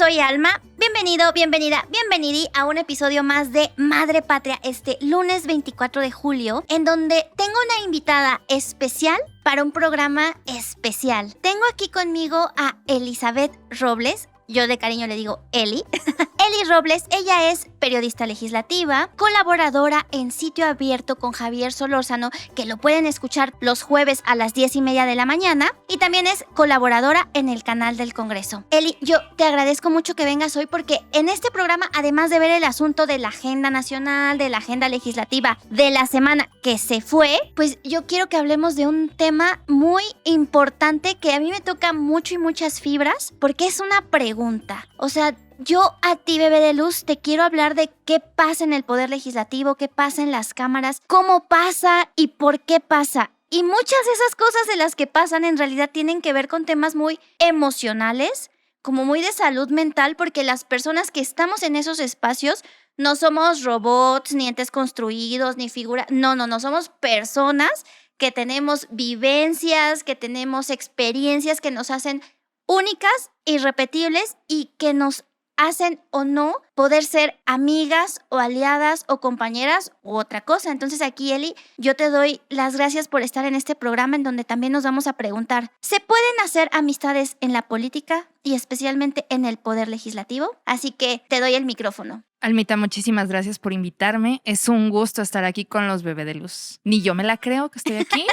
soy Alma. Bienvenido, bienvenida, bienvenidi a un episodio más de Madre Patria este lunes 24 de julio, en donde tengo una invitada especial para un programa especial. Tengo aquí conmigo a Elizabeth Robles. Yo de cariño le digo Eli. Eli Robles, ella es periodista legislativa, colaboradora en Sitio Abierto con Javier Solórzano, que lo pueden escuchar los jueves a las 10:30 de la mañana, y también es colaboradora en el canal del Congreso. Eli, yo te agradezco mucho que vengas hoy porque en este programa, además de ver el asunto de la agenda nacional, de la agenda legislativa de la semana que se fue, pues yo quiero que hablemos de un tema muy importante que a mí me toca mucho y muchas fibras, porque es una pregunta. O sea, yo a ti, bebé de luz, te quiero hablar de qué pasa en el Poder Legislativo, qué pasa en las cámaras, cómo pasa y por qué pasa. Y muchas de esas cosas de las que pasan en realidad tienen que ver con temas muy emocionales, como muy de salud mental, porque las personas que estamos en esos espacios no somos robots, ni entes construidos, ni figuras. No, somos personas que tenemos vivencias, que tenemos experiencias que nos hacen únicas, irrepetibles y que nos hacen o no poder ser amigas o aliadas o compañeras u otra cosa. Entonces aquí, Eli, yo te doy las gracias por estar en este programa en donde también nos vamos a preguntar, ¿se pueden hacer amistades en la política y especialmente en el Poder Legislativo? Así que te doy el micrófono. Almita, muchísimas gracias por invitarme. Es un gusto estar aquí con los bebés de luz. Ni yo me la creo que estoy aquí.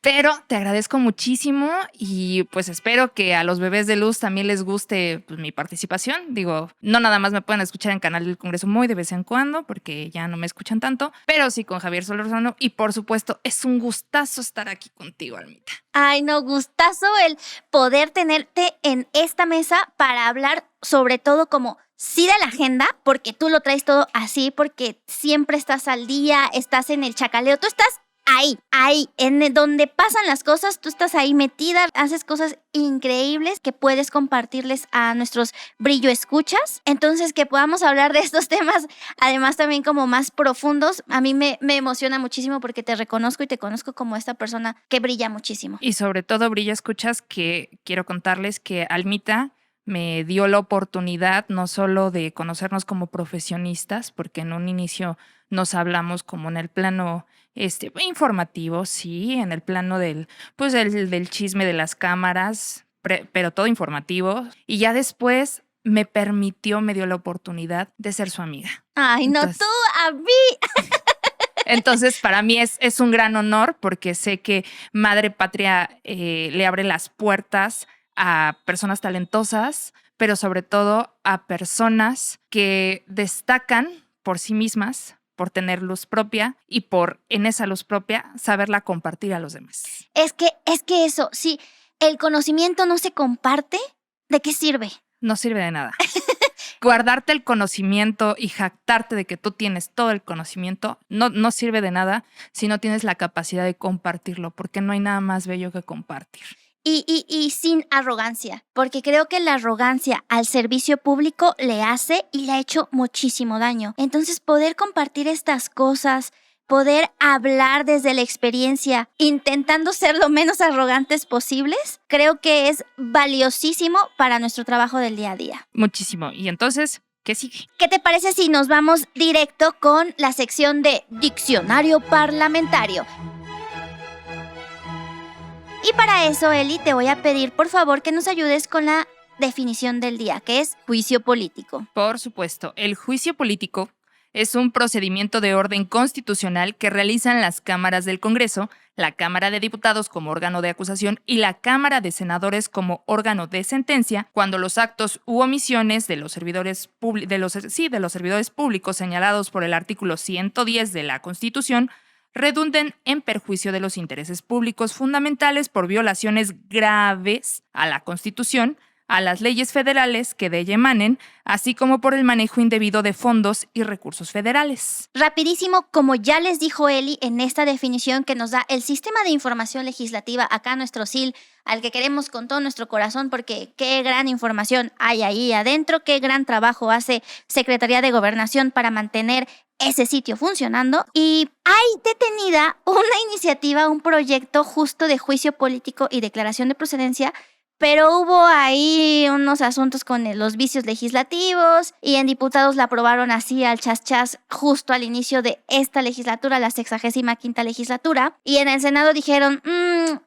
Pero te agradezco muchísimo y pues espero que a los bebés de luz también les guste pues, mi participación. Digo, no nada más me pueden escuchar en Canal del Congreso muy de vez en cuando porque ya no me escuchan tanto, pero sí con Javier Solórzano y por supuesto es un gustazo estar aquí contigo, Almita. Ay, no, gustazo el poder tenerte en esta mesa para hablar sobre todo como sí de la agenda, porque tú lo traes todo así, porque siempre estás al día, estás en el chacaleo, tú estás ahí, en donde pasan las cosas, tú estás ahí metida, haces cosas increíbles que puedes compartirles a nuestros brillo escuchas. Entonces, que podamos hablar de estos temas, además también como más profundos, a mí me emociona muchísimo porque te reconozco y te conozco como esta persona que brilla muchísimo. Y sobre todo, brillo escuchas, que quiero contarles que Almita me dio la oportunidad no solo de conocernos como profesionistas, porque en un inicio nos hablamos como en el plano informativo, sí, en el plano del chisme de las cámaras, pero todo informativo. Y ya después me dio la oportunidad de ser su amiga. Ay, entonces, no, tú a mí. Entonces, para mí es un gran honor porque sé que Madre Patria le abre las puertas a personas talentosas, pero sobre todo a personas que destacan por sí mismas, por tener luz propia y por, en esa luz propia, saberla compartir a los demás. Es que eso, si el conocimiento no se comparte, ¿de qué sirve? No sirve de nada. Guardarte el conocimiento y jactarte de que tú tienes todo el conocimiento no sirve de nada si no tienes la capacidad de compartirlo, porque no hay nada más bello que compartir. Y sin arrogancia, porque creo que la arrogancia al servicio público le hace y le ha hecho muchísimo daño. Entonces, poder compartir estas cosas, poder hablar desde la experiencia, intentando ser lo menos arrogantes posibles, creo que es valiosísimo para nuestro trabajo del día a día. Muchísimo. Y entonces, ¿qué sigue? ¿Qué te parece si nos vamos directo con la sección de Diccionario Parlamentario? Y para eso, Eli, te voy a pedir, por favor, que nos ayudes con la definición del día, que es juicio político. Por supuesto, el juicio político es un procedimiento de orden constitucional que realizan las cámaras del Congreso, la Cámara de Diputados como órgano de acusación y la Cámara de Senadores como órgano de sentencia cuando los actos u omisiones de los servidores públicos señalados por el artículo 110 de la Constitución redunden en perjuicio de los intereses públicos fundamentales por violaciones graves a la Constitución, a las leyes federales que de ella emanen, así como por el manejo indebido de fondos y recursos federales. Rapidísimo, como ya les dijo Eli en esta definición que nos da el Sistema de Información Legislativa, acá nuestro SIL, al que queremos con todo nuestro corazón, porque qué gran información hay ahí adentro, qué gran trabajo hace Secretaría de Gobernación para mantener ese sitio funcionando. Y hay detenida una iniciativa, un proyecto justo de juicio político y declaración de procedencia pero hubo ahí unos asuntos con los vicios legislativos y en diputados la aprobaron así al chas justo al inicio de esta legislatura, la 65ª legislatura, y en el Senado dijeron,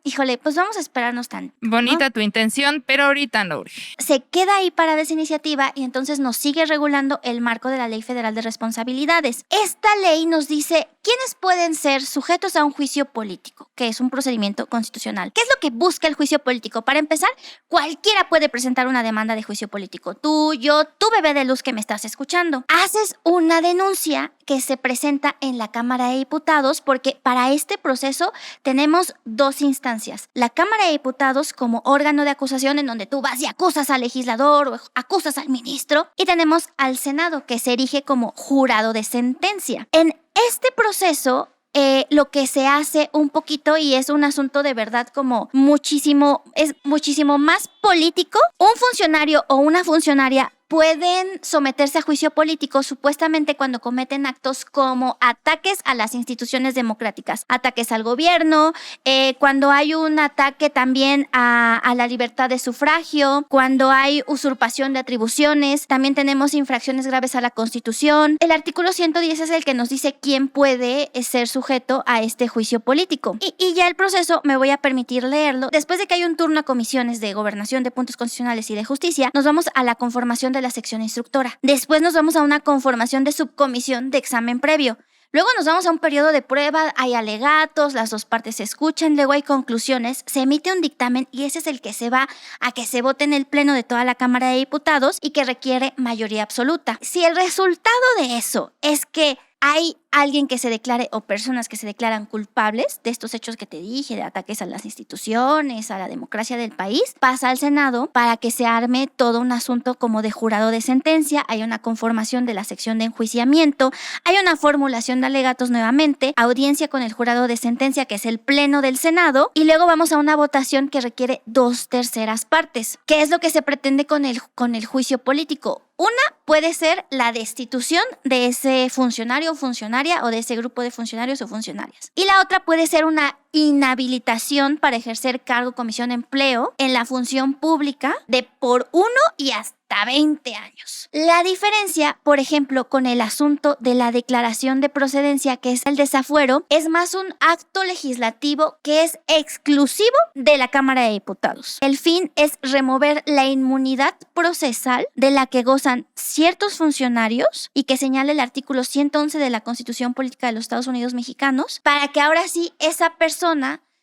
híjole, pues vamos a esperarnos tanto. Bonita, ¿no? Tu intención, pero ahorita no urge. Se queda ahí parada esa iniciativa y entonces nos sigue regulando el marco de la Ley Federal de Responsabilidades. Esta ley nos dice quiénes pueden ser sujetos a un juicio político, que es un procedimiento constitucional. ¿Qué es lo que busca el juicio político? Para empezar, cualquiera puede presentar una demanda de juicio político. Tú, yo, tú, bebé de luz que me estás escuchando. Haces una denuncia que se presenta en la Cámara de Diputados porque para este proceso tenemos dos instancias. La Cámara de Diputados como órgano de acusación en donde tú vas y acusas al legislador o acusas al ministro, y tenemos al Senado que se erige como jurado de sentencia. En este proceso lo que se hace un poquito, y es un asunto de verdad como es muchísimo más político, un funcionario o una funcionaria pueden someterse a juicio político supuestamente cuando cometen actos como ataques a las instituciones democráticas, ataques al gobierno, cuando hay un ataque también a la libertad de sufragio, cuando hay usurpación de atribuciones, también tenemos infracciones graves a la Constitución. El artículo 110 es el que nos dice quién puede ser sujeto a este juicio político. Y ya el proceso me voy a permitir leerlo. Después de que hay un turno a comisiones de gobernación, de puntos constitucionales y de justicia, nos vamos a la conformación de la sección instructora. Después nos vamos a una conformación de subcomisión de examen previo. Luego nos vamos a un periodo de prueba, hay alegatos, las dos partes se escuchan, luego hay conclusiones, se emite un dictamen y ese es el que se va a que se vote en el pleno de toda la Cámara de Diputados y que requiere mayoría absoluta. Si el resultado de eso es que hay alguien que se declare o personas que se declaran culpables de estos hechos que te dije, de ataques a las instituciones, a la democracia del país, pasa al Senado para que se arme todo un asunto como de jurado de sentencia, hay una conformación de la sección de enjuiciamiento, hay una formulación de alegatos nuevamente, audiencia con el jurado de sentencia que es el pleno del Senado y luego vamos a una votación que requiere 2/3 partes. ¿Qué es lo que se pretende con el juicio político? Una puede ser la destitución de ese funcionario o funcionaria o de ese grupo de funcionarios o funcionarias. Y la otra puede ser una inhabilitación para ejercer cargo, comisión, empleo en la función pública de por 1 y hasta 20 años. La diferencia, por ejemplo, con el asunto de la declaración de procedencia, que es el desafuero, es más un acto legislativo que es exclusivo de la Cámara de Diputados. El fin es remover la inmunidad procesal de la que gozan ciertos funcionarios y que señala el artículo 111 de la Constitución Política de los Estados Unidos Mexicanos, para que ahora sí esa persona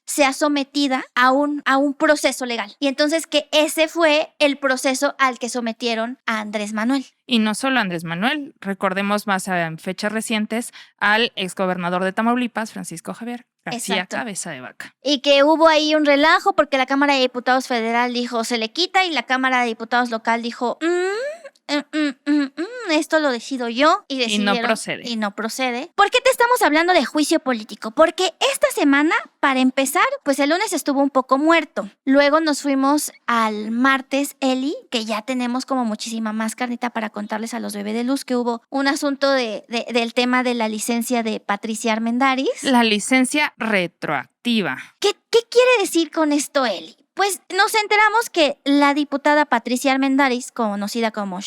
sea sometida a un proceso legal. Y entonces que ese fue el proceso al que sometieron a Andrés Manuel. Y no solo a Andrés Manuel, recordemos más en fechas recientes al exgobernador de Tamaulipas, Francisco Javier García Exacto. Cabeza de Vaca. Y que hubo ahí un relajo porque la Cámara de Diputados Federal dijo se le quita y la Cámara de Diputados local dijo esto lo decido yo y decidieron. Y no procede. ¿Por qué te estamos hablando de juicio político? Porque esta semana, para empezar, pues el lunes estuvo un poco muerto. Luego nos fuimos al martes, Eli, que ya tenemos como muchísima más carnita para contarles a los bebés de luz que hubo un asunto del tema de la licencia de Patricia Armendáriz. La licencia retroactiva. ¿Qué quiere decir con esto, Eli? Pues nos enteramos que la diputada Patricia Armendáriz, conocida como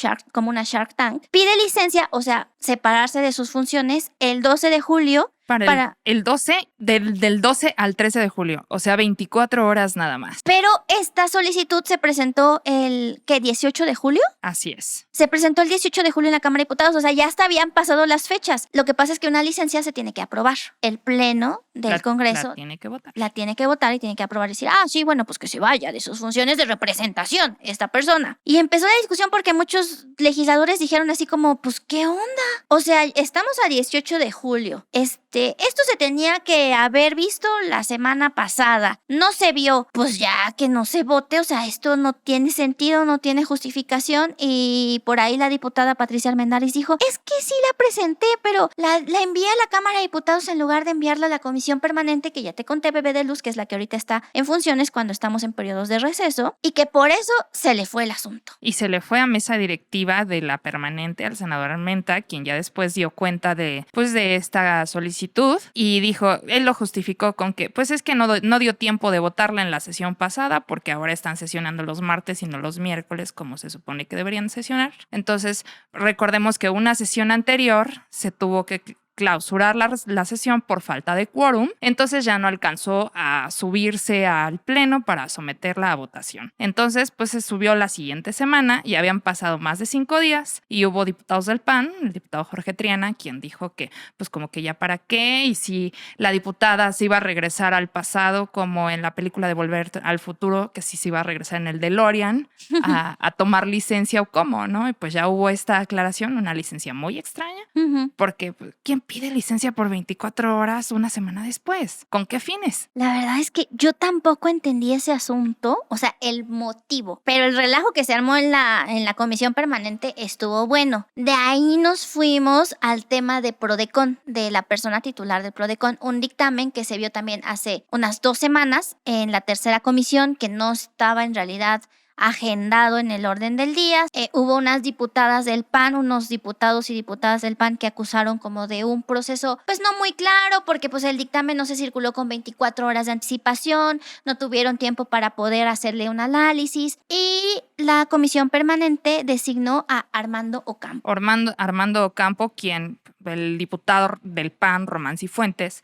una Shark Tank, pide licencia, o sea, separarse de sus funciones el 12 de julio. El 12, del 12 al 13 de julio, o sea, 24 horas nada más. Pero esta solicitud se presentó el 18 de julio. Así es. Se presentó el 18 de julio en la Cámara de Diputados, o sea, ya hasta habían pasado las fechas. Lo que pasa es que una licencia se tiene que aprobar. El pleno del Congreso la tiene que votar. La tiene que votar y tiene que aprobar y decir, sí, bueno, pues que se vaya de sus funciones de representación esta persona. Y empezó la discusión porque muchos legisladores dijeron así como, pues, ¿qué onda? O sea, estamos a 18 de julio. Esto se tenía que haber visto la semana pasada. No se vio. Pues ya que no se vote, o sea, esto no tiene sentido, no tiene justificación. Y por ahí la diputada Patricia Armendáriz dijo, es que sí la presenté, pero la envié a la Cámara de Diputados en lugar de enviarla a la Comisión Permanente, que ya te conté, bebé de luz, que es la que ahorita está en funciones cuando estamos en periodos de receso, y que por eso se le fue el asunto. Y se le fue a mesa directiva de la permanente al senador Armenta, quien ya después dio cuenta de esta solicitud solicitud y él lo justificó con que pues es que no dio tiempo de votarla en la sesión pasada porque ahora están sesionando los martes y no los miércoles como se supone que deberían sesionar. Entonces, recordemos que una sesión anterior se tuvo que clausurar la sesión por falta de quórum, entonces ya no alcanzó a subirse al pleno para someterla a votación. Entonces, pues se subió la siguiente semana y habían pasado más de 5 días y hubo diputados del PAN, el diputado Jorge Triana, quien dijo que pues como que ya para qué y si la diputada se iba a regresar al pasado como en la película de Volver al Futuro, que sí se iba a regresar en el DeLorean a tomar licencia o cómo, ¿no? Y pues ya hubo esta aclaración, una licencia muy extraña, porque pues, ¿quién pide licencia por 24 horas una semana después? ¿Con qué fines? La verdad es que yo tampoco entendí ese asunto, o sea, el motivo, pero el relajo que se armó en la comisión permanente estuvo bueno. De ahí nos fuimos al tema de Prodecon, de la persona titular de Prodecon, un dictamen que se vio también hace unas 2 semanas en la tercera comisión, que no estaba en realidad agendado en el orden del día. Hubo unas diputadas del PAN, unos diputados y diputadas del PAN que acusaron como de un proceso pues no muy claro porque pues el dictamen no se circuló con 24 horas de anticipación, no tuvieron tiempo para poder hacerle un análisis y la comisión permanente designó a Armando Ocampo. Armando Ocampo, quien el diputado del PAN, Román Cifuentes,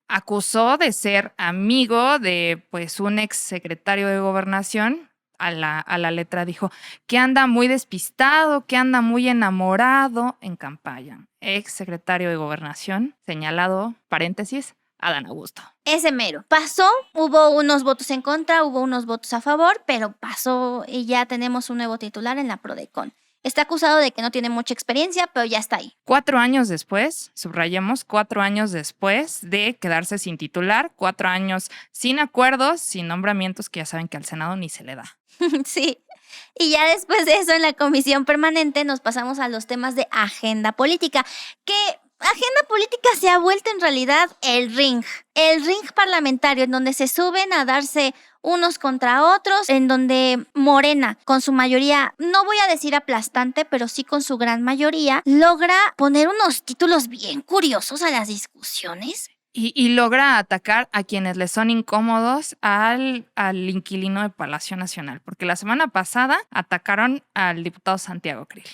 acusó de ser amigo de pues un ex secretario de Gobernación. A la letra dijo que anda muy despistado, que anda muy enamorado en campaña. Ex secretario de Gobernación, señalado, paréntesis, Adán Augusto. Ese mero. Pasó, hubo unos votos en contra, hubo unos votos a favor, pero pasó y ya tenemos un nuevo titular en la Prodecon. Está acusado de que no tiene mucha experiencia, pero ya está ahí. 4 años después, subrayemos, 4 años después de quedarse sin titular, 4 años sin acuerdos, sin nombramientos, que ya saben que al Senado ni se le da. Sí. Y ya después de eso, en la comisión permanente, nos pasamos a los temas de agenda política, que agenda política se ha vuelto en realidad el ring parlamentario, en donde se suben a darse unos contra otros, en donde Morena, con su mayoría, no voy a decir aplastante, pero sí con su gran mayoría, logra poner unos títulos bien curiosos a las discusiones. Y logra atacar a quienes le son incómodos al inquilino de Palacio Nacional, porque la semana pasada atacaron al diputado Santiago Krill.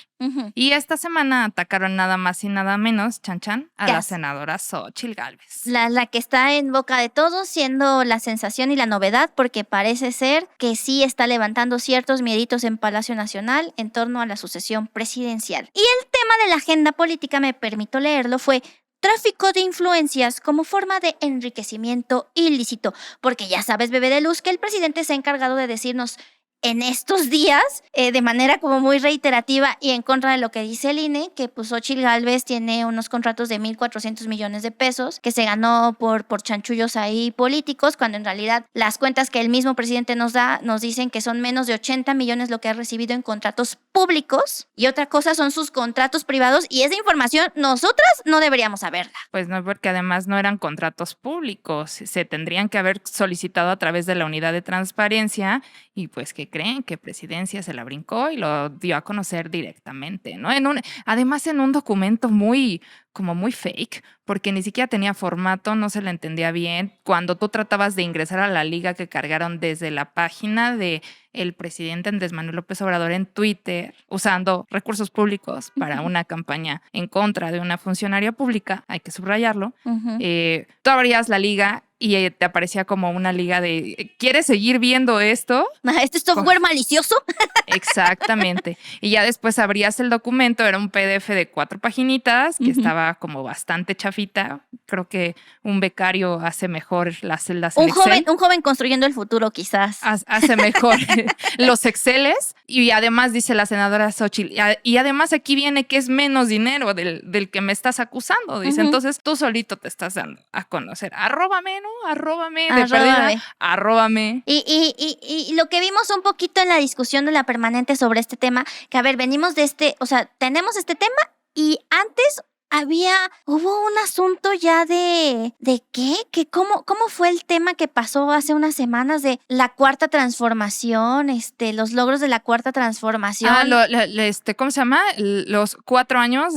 Y esta semana atacaron nada más y nada menos, chan chan, a la senadora Xóchitl Gálvez. La que está en boca de todos, siendo la sensación y la novedad, porque parece ser que sí está levantando ciertos mieditos en Palacio Nacional en torno a la sucesión presidencial. Y el tema de la agenda política, me permito leerlo, fue tráfico de influencias como forma de enriquecimiento ilícito, porque ya sabes, bebé de luz, que el presidente se ha encargado de decirnos en estos días, de manera como muy reiterativa y en contra de lo que dice el INE, que pues Xóchitl Gálvez tiene unos contratos de 1,400 millones de pesos que se ganó por chanchullos ahí políticos, cuando en realidad las cuentas que el mismo presidente nos da nos dicen que son menos de 80 millones lo que ha recibido en contratos públicos y otra cosa son sus contratos privados, y esa información nosotras no deberíamos saberla. Pues no, porque además no eran contratos públicos, se tendrían que haber solicitado a través de la unidad de transparencia y pues que creen que Presidencia se la brincó y lo dio a conocer directamente, ¿no? Además en un documento muy fake, porque ni siquiera tenía formato, no se le entendía bien. Cuando tú tratabas de ingresar a la liga que cargaron desde la página de el presidente Andrés Manuel López Obrador en Twitter, usando recursos públicos para una campaña en contra de una funcionaria pública, hay que subrayarlo, tú abrías la liga y te aparecía como una liga de ¿quieres seguir viendo esto? ¿Este software malicioso? Exactamente. Y ya después abrías el documento, era un PDF de 4 paginitas que estaba como bastante chafita. Creo que un becario hace mejor las celdas en Excel. Un joven construyendo el futuro, quizás. Hace mejor los Exceles. Y además dice la senadora Xóchitl, y además aquí viene que es menos dinero del que me estás acusando. Dice, entonces tú solito te estás dando a conocer. Arróbame, ¿no? Arróbame. De perdida, arróbame. Y lo que vimos un poquito en la discusión de la permanente sobre este tema, que a ver, venimos de tenemos este tema y antes hubo un asunto ya ¿de qué? ¿Cómo fue el tema que pasó hace unas semanas de la cuarta transformación, los logros de la cuarta transformación? ¿Cómo se llama? Los 4 años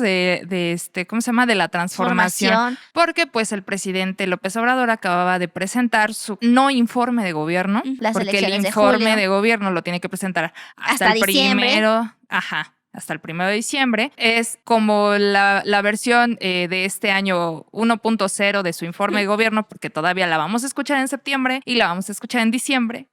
¿cómo se llama? De la transformación. Porque pues el presidente López Obrador acababa de presentar su no informe de gobierno, porque el informe de gobierno lo tiene que presentar hasta el primero. Hasta el 1 de diciembre, es como la versión de este año 1.0 de su informe de gobierno, porque todavía la vamos a escuchar en septiembre y la vamos a escuchar en diciembre.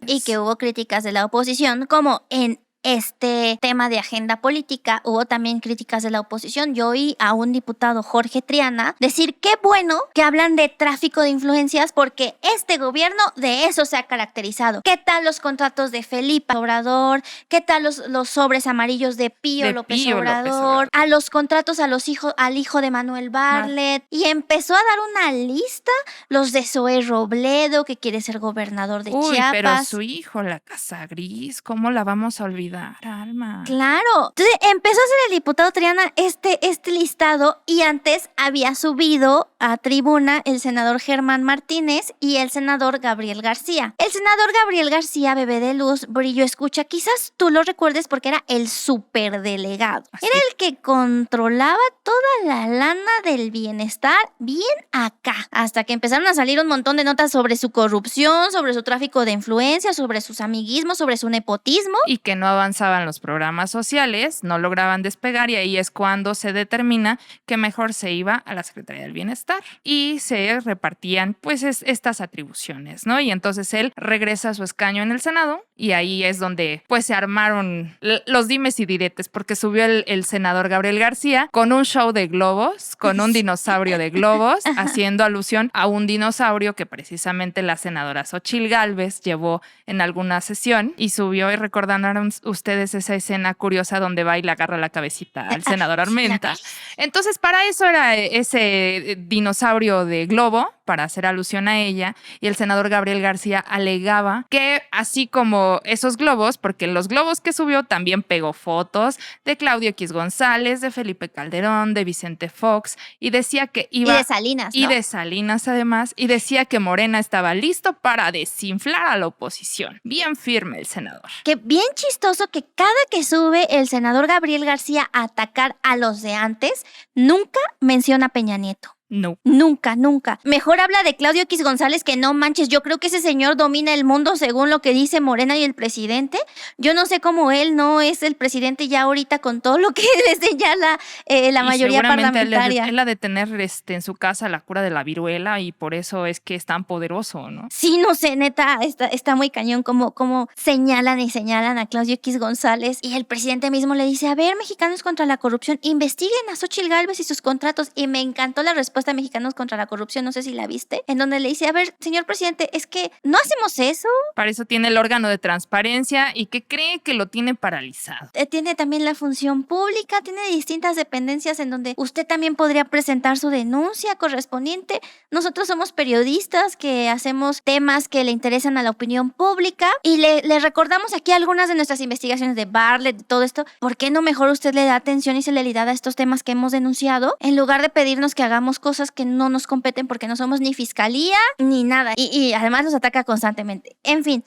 Y que hubo críticas de la oposición, como en este tema de agenda política, hubo también críticas de la oposición. Yo oí a un diputado, Jorge Triana, decir qué bueno que hablan de tráfico de influencias porque este gobierno de eso se ha caracterizado. ¿Qué tal los contratos de Felipe Obrador? ¿Qué tal los sobres amarillos de Pío López Obrador? A los contratos al hijo de Manuel Bartlett. Y empezó a dar una lista, los de Zoé Robledo, que quiere ser gobernador de Chiapas. Pero su hijo, la Casa Gris, ¿cómo la vamos a olvidar? Alma. Claro. Entonces empezó a hacer el diputado Triana este listado, y antes había subido a tribuna el senador Germán Martínez y el senador Gabriel García. El senador Gabriel García, bebé de luz, brillo, escucha, quizás tú lo recuerdes porque era el superdelegado. Era el que controlaba toda la lana del bienestar bien acá. Hasta que empezaron a salir un montón de notas sobre su corrupción, sobre su tráfico de influencia, sobre sus amiguismos, sobre su nepotismo. Y que no avanzaban los programas sociales, no lograban despegar, y ahí es cuando se determina que mejor se iba a la Secretaría del Bienestar y se repartían pues estas atribuciones, ¿no? Y entonces él regresa a su escaño en el Senado, y ahí es donde pues se armaron los dimes y diretes, porque subió el senador Gabriel García con un show de globos, con un dinosaurio de globos, haciendo alusión a un dinosaurio que precisamente la senadora Xóchitl Gálvez llevó en alguna sesión, y subió, y recordaron ustedes esa escena curiosa donde va y le agarra la cabecita al senador Armenta. Entonces, para eso era ese dinosaurio de globo, para hacer alusión a ella, y el senador Gabriel García alegaba que así como esos globos, porque los globos que subió también pegó fotos de Claudio X González, de Felipe Calderón, de Vicente Fox, y decía que iba... Y de Salinas, ¿no? Y de Salinas además, y decía que Morena estaba listo para desinflar a la oposición. Bien firme el senador. Que bien chistoso que cada que sube el senador Gabriel García a atacar a los de antes, nunca menciona a Peña Nieto. No. Nunca. Mejor habla de Claudio X González, que no manches, yo creo que ese señor domina el mundo según lo que dice Morena y el presidente. Yo no sé cómo él no es el presidente ya ahorita con todo lo que desde ya la mayoría parlamentaria. Él ha de tener en su casa la cura de la viruela, y por eso es que es tan poderoso, ¿no? Sí, no sé, neta, está muy cañón como señalan a Claudio X González, y el presidente mismo le dice, a ver, Mexicanos contra la Corrupción, investiguen a Xóchitl Gálvez y sus contratos. Y me encantó la respuesta de Mexicanos contra la Corrupción, no sé si la viste, en donde le dice, a ver, señor presidente, es que no hacemos eso. Para eso tiene el órgano de transparencia, y que cree que lo tiene paralizado. Tiene también la función pública, tiene distintas dependencias en donde usted también podría presentar su denuncia correspondiente. Nosotros somos periodistas que hacemos temas que le interesan a la opinión pública, y le recordamos aquí algunas de nuestras investigaciones de Bartlett, de todo esto. ¿Por qué no mejor usted le da atención y celeridad a estos temas que hemos denunciado, en lugar de pedirnos que hagamos cosas que no nos competen, porque no somos ni fiscalía ni nada, y además nos ataca constantemente? En fin,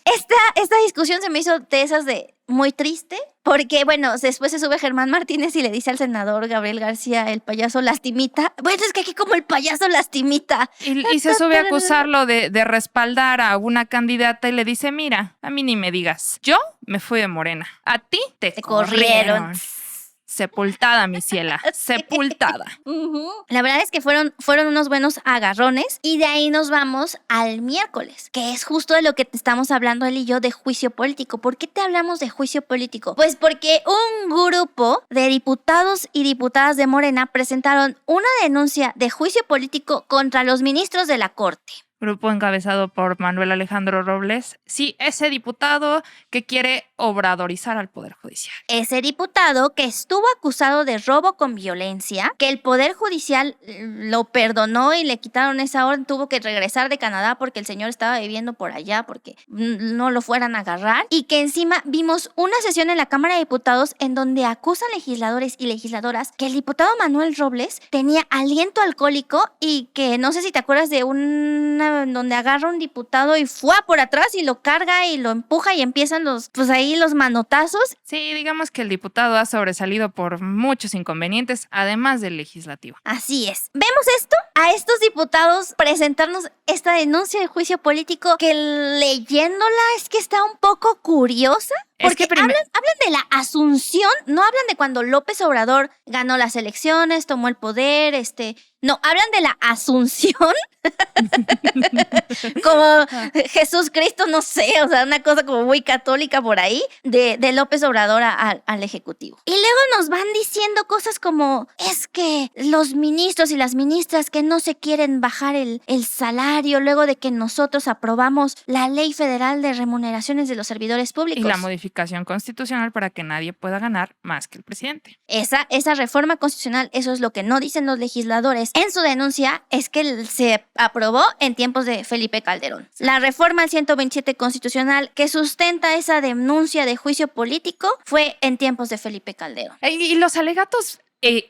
esta discusión se me hizo de esas de muy triste, porque bueno, después se sube Germán Martínez y le dice al senador Gabriel García, el payaso lastimita. Bueno, es que aquí como el payaso lastimita. Y se sube a acusarlo de respaldar a una candidata, y le dice, mira, a mí ni me digas, yo me fui de Morena, a ti te corrieron. Sepultada, mi ciela, sepultada. La verdad es que fueron unos buenos agarrones, y de ahí nos vamos al miércoles, que es justo de lo que te estamos hablando él y yo, de juicio político. ¿Por qué te hablamos de juicio político? Pues porque un grupo de diputados y diputadas de Morena presentaron una denuncia de juicio político contra los ministros de la Corte. grupo encabezado por Manuel Alejandro Robles, sí, ese diputado que quiere obradorizar al Poder Judicial. Ese diputado que estuvo acusado de robo con violencia, que el Poder Judicial lo perdonó y le quitaron esa orden, tuvo que regresar de Canadá porque el señor estaba viviendo por allá porque no lo fueran a agarrar, y que encima vimos una sesión en la Cámara de Diputados en donde acusan legisladores y legisladoras que el diputado Manuel Robles tenía aliento alcohólico y que no sé si te acuerdas de una donde agarra un diputado y fue por atrás y lo carga y lo empuja y empiezan ahí los manotazos. Sí, digamos que el diputado ha sobresalido por muchos inconvenientes, además del legislativo. Así es. Vemos esto, a estos diputados presentarnos esta denuncia de juicio político que leyéndola es que está un poco curiosa. Porque hablan de la asunción, no hablan de cuando López Obrador ganó las elecciones, tomó el poder, no, hablan de la asunción, como Jesús Cristo, no sé, o sea, una cosa como muy católica por ahí, de López Obrador al Ejecutivo. Y luego nos van diciendo cosas como, es que los ministros y las ministras que no se quieren bajar el salario luego de que nosotros aprobamos la Ley Federal de Remuneraciones de los Servidores Públicos. Y la modificación constitucional para que nadie pueda ganar más que el presidente. Esa reforma constitucional, eso es lo que no dicen los legisladores en su denuncia, es que se aprobó en tiempos de Felipe Calderón. La reforma al 127 constitucional que sustenta esa denuncia de juicio político fue en tiempos de Felipe Calderón. Y los alegatos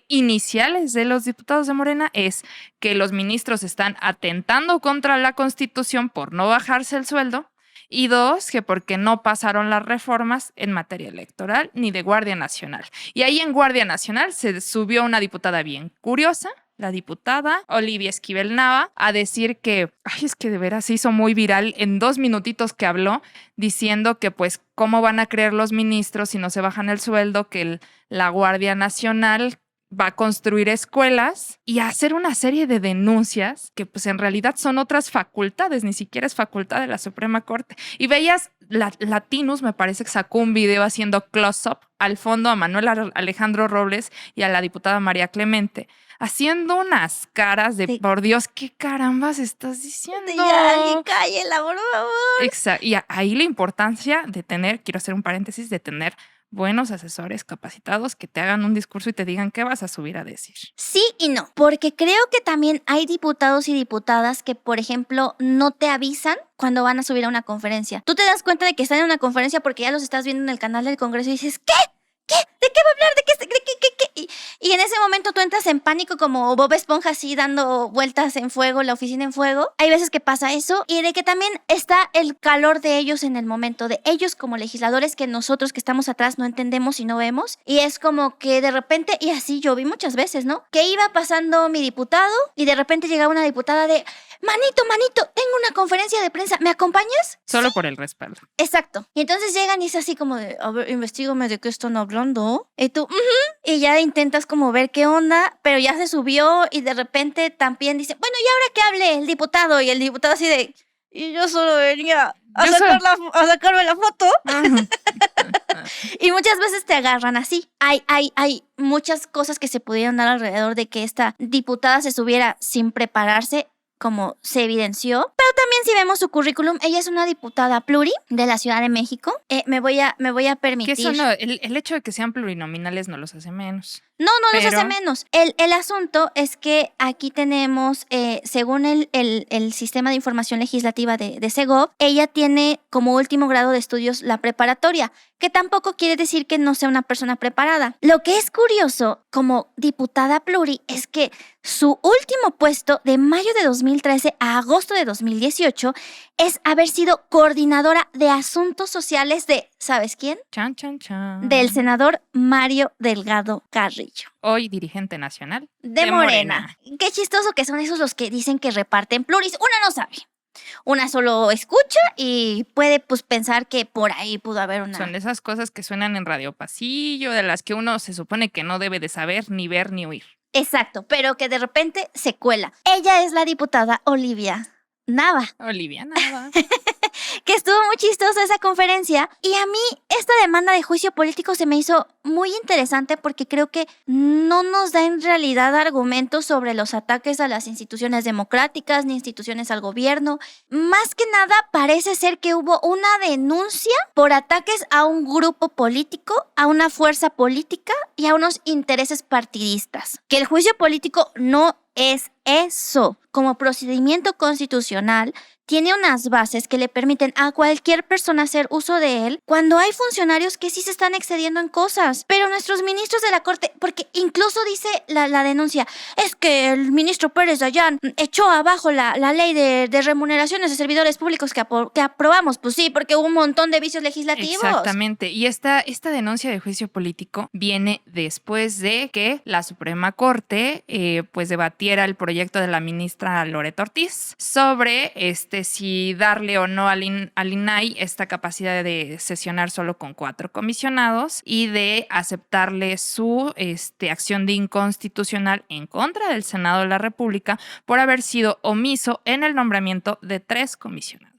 iniciales de los diputados de Morena es que los ministros están atentando contra la Constitución por no bajarse el sueldo. Y dos, que porque no pasaron las reformas en materia electoral ni de Guardia Nacional. Y ahí en Guardia Nacional se subió una diputada bien curiosa, la diputada Olivia Esquivel Nava, a decir que, es que de veras se hizo muy viral en 2 minutitos que habló, diciendo que pues cómo van a creer los ministros si no se bajan el sueldo, que la Guardia Nacional va a construir escuelas y a hacer una serie de denuncias que pues en realidad son otras facultades, ni siquiera es facultad de la Suprema Corte. Y veías, Latinus me parece que sacó un video haciendo close-up al fondo a Manuel Alejandro Robles y a la diputada María Clemente, haciendo unas caras de, sí, por Dios, ¿qué carambas estás diciendo? Ya, alguien cállela, por favor. Exacto. Y ahí la importancia de tener, quiero hacer un paréntesis, de tener buenos asesores capacitados que te hagan un discurso y te digan qué vas a subir a decir. Sí y no, porque creo que también hay diputados y diputadas que, por ejemplo, no te avisan cuando van a subir a una conferencia. Tú te das cuenta de que están en una conferencia porque ya los estás viendo en el canal del Congreso y dices, ¿qué? ¿Qué? ¿De qué va a hablar? ¿De qué? Y en ese momento tú entras en pánico como Bob Esponja así dando vueltas en fuego, la oficina en fuego. Hay veces que pasa eso y de que también está el calor de ellos en el momento, de ellos como legisladores que nosotros que estamos atrás no entendemos y no vemos. Y es como que de repente, y así yo vi muchas veces, ¿no? Que iba pasando mi diputado y de repente llegaba una diputada de, manito, tengo una conferencia de prensa, ¿me acompañas? Solo por el respaldo. Exacto. Y entonces llegan y es así como de, a ver, investígame de qué están hablando. Y tú, y ya intentas como ver qué onda, pero ya se subió y de repente también dice, bueno, ¿y ahora qué hable el diputado? Y el diputado así de, y yo solo venía a sacarme la foto. Y muchas veces te agarran así. Hay muchas cosas que se pudieron dar alrededor de que esta diputada se subiera sin prepararse, como se evidenció, pero también si vemos su currículum, ella es una diputada pluri de la Ciudad de México. Me voy a permitir. Que eso no, el hecho de que sean plurinominales no los hace menos. No los hace menos. El asunto es que aquí tenemos, según el Sistema de Información Legislativa de Segov, ella tiene como último grado de estudios la preparatoria, que tampoco quiere decir que no sea una persona preparada. Lo que es curioso como diputada pluri es que su último puesto de mayo de 2013 a agosto de 2018 es haber sido coordinadora de asuntos sociales de, ¿sabes quién? Chan, chan, chan. Del senador Mario Delgado Carrillo. Hoy dirigente nacional de Morena. Qué chistoso que son esos los que dicen que reparten pluris. Una no sabe. Una solo escucha y puede pues pensar que por ahí pudo haber una... Son esas cosas que suenan en Radio Pasillo, de las que uno se supone que no debe de saber, ni ver, ni oír. Exacto, pero que de repente se cuela. Ella es la diputada Olivia Nava. Olivia Nava. Que Estuvo muy chistosa esa conferencia y a mí esta demanda de juicio político se me hizo muy interesante porque creo que no nos da en realidad argumentos sobre los ataques a las instituciones democráticas ni instituciones al gobierno. Más que nada parece ser que hubo una denuncia por ataques a un grupo político, a una fuerza política y a unos intereses partidistas. Que el juicio político no es eso. Como procedimiento constitucional, tiene unas bases que le permiten a cualquier persona hacer uso de él cuando hay funcionarios que sí se están excediendo en cosas. Pero nuestros ministros de la Corte, porque incluso dice la denuncia, es que el ministro Pérez Dayán echó abajo la ley de remuneraciones de servidores públicos que aprobamos. Pues sí, porque hubo un montón de vicios legislativos. Exactamente. Y esta denuncia de juicio político viene después de que la Suprema Corte pues debatiera el proyecto de la ministra Loreto Ortiz sobre si darle o no al INAI esta capacidad de sesionar solo con 4 comisionados y de aceptarle su acción de inconstitucional en contra del Senado de la República por haber sido omiso en el nombramiento de 3 comisionados.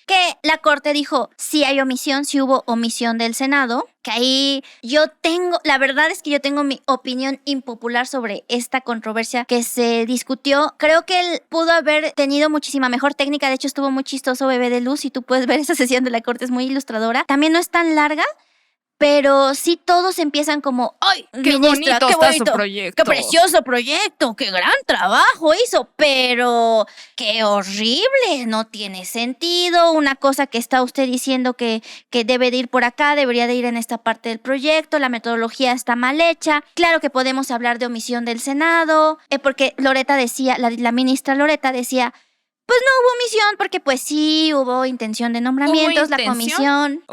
Que la Corte dijo, sí hay omisión, sí hubo omisión del Senado, que ahí la verdad es que yo tengo mi opinión impopular sobre esta controversia que se discutió. Creo que él pudo haber tenido muchísima mejor técnica, de hecho estuvo muy chistoso Bebé de Luz y tú puedes ver esa sesión de la Corte, es muy ilustradora. También no es tan larga, pero sí todos empiezan como, ¡ay, qué ministra, bonito qué está bonito, su proyecto! ¡Qué precioso proyecto! ¡Qué gran trabajo hizo! Pero ¡qué horrible! No tiene sentido. Una cosa que está usted diciendo que debe de ir por acá, debería de ir en esta parte del proyecto. La metodología está mal hecha. Claro que podemos hablar de omisión del Senado, porque Loreta decía, la ministra Loreta decía, pues no hubo omisión, porque pues sí hubo intención de nombramientos, la comisión.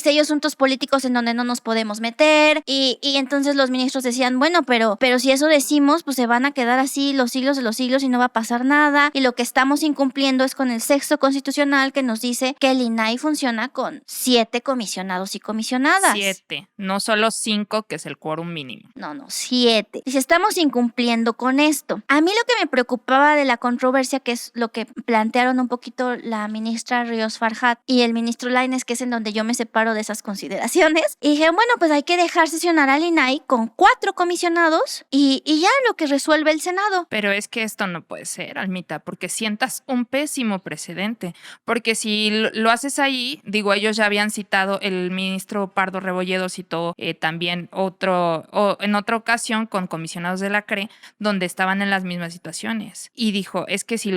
Hay asuntos políticos en donde no nos podemos meter y entonces los ministros decían, bueno, pero si eso decimos, pues se van a quedar así los siglos de los siglos y no va a pasar nada y lo que estamos incumpliendo es con el texto constitucional que nos dice que el INAI funciona con 7 comisionados y comisionadas. 7, no solo 5, que es el quórum mínimo. No, 7. Dice, estamos incumpliendo con esto. A mí lo que me preocupaba de la controversia, que es lo que plantearon un poquito la ministra Ríos Farjat y el ministro Lainez, que es en donde yo me separo de esas consideraciones. Y dije, bueno, pues hay que dejar sesionar al INAI con 4 comisionados y ya lo que resuelve el Senado. Pero es que esto no puede ser, Almita, porque sientas un pésimo precedente. Porque si lo haces ahí, digo, ellos ya habían citado, el ministro Pardo Rebolledo citó también en otra ocasión con comisionados de la CRE, donde estaban en las mismas situaciones. Y dijo, es que si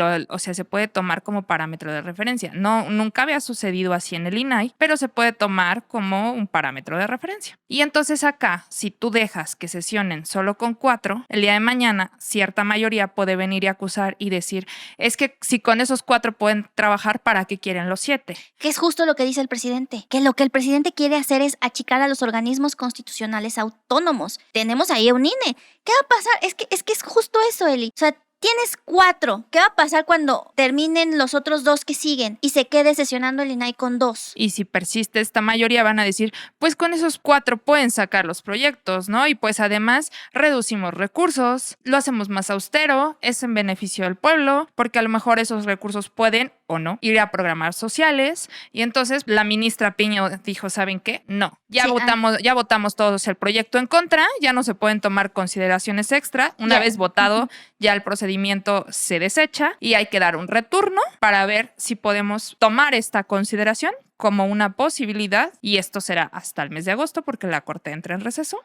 se puede tomar como parámetro de referencia. No, nunca había sucedido así en el INAI, pero se puede tomar como un parámetro de referencia. Y entonces acá, si tú dejas que sesionen solo con 4, el día de mañana cierta mayoría puede venir y acusar y decir, es que si con esos 4 pueden trabajar, ¿para qué quieren los 7? Que es justo lo que dice el presidente, que lo que el presidente quiere hacer es achicar a los organismos constitucionales autónomos. Tenemos ahí un INE. ¿Qué va a pasar? Es que es justo eso, Eli. O sea, tienes 4. ¿Qué va a pasar cuando terminen los otros 2 que siguen y se quede sesionando el INAI con 2? Y si persiste esta mayoría van a decir, pues con esos 4 pueden sacar los proyectos, ¿no? Y pues además reducimos recursos, lo hacemos más austero, es en beneficio del pueblo, porque a lo mejor esos recursos pueden o no ir a programas sociales. Y entonces la ministra Piña dijo, ¿saben qué? No, ya votamos todos el proyecto en contra, ya no se pueden tomar consideraciones extra. Una vez votado, ya el procedimiento se desecha y hay que dar un retorno para ver si podemos tomar esta consideración como una posibilidad, y esto será hasta el mes de agosto porque la Corte entra en receso.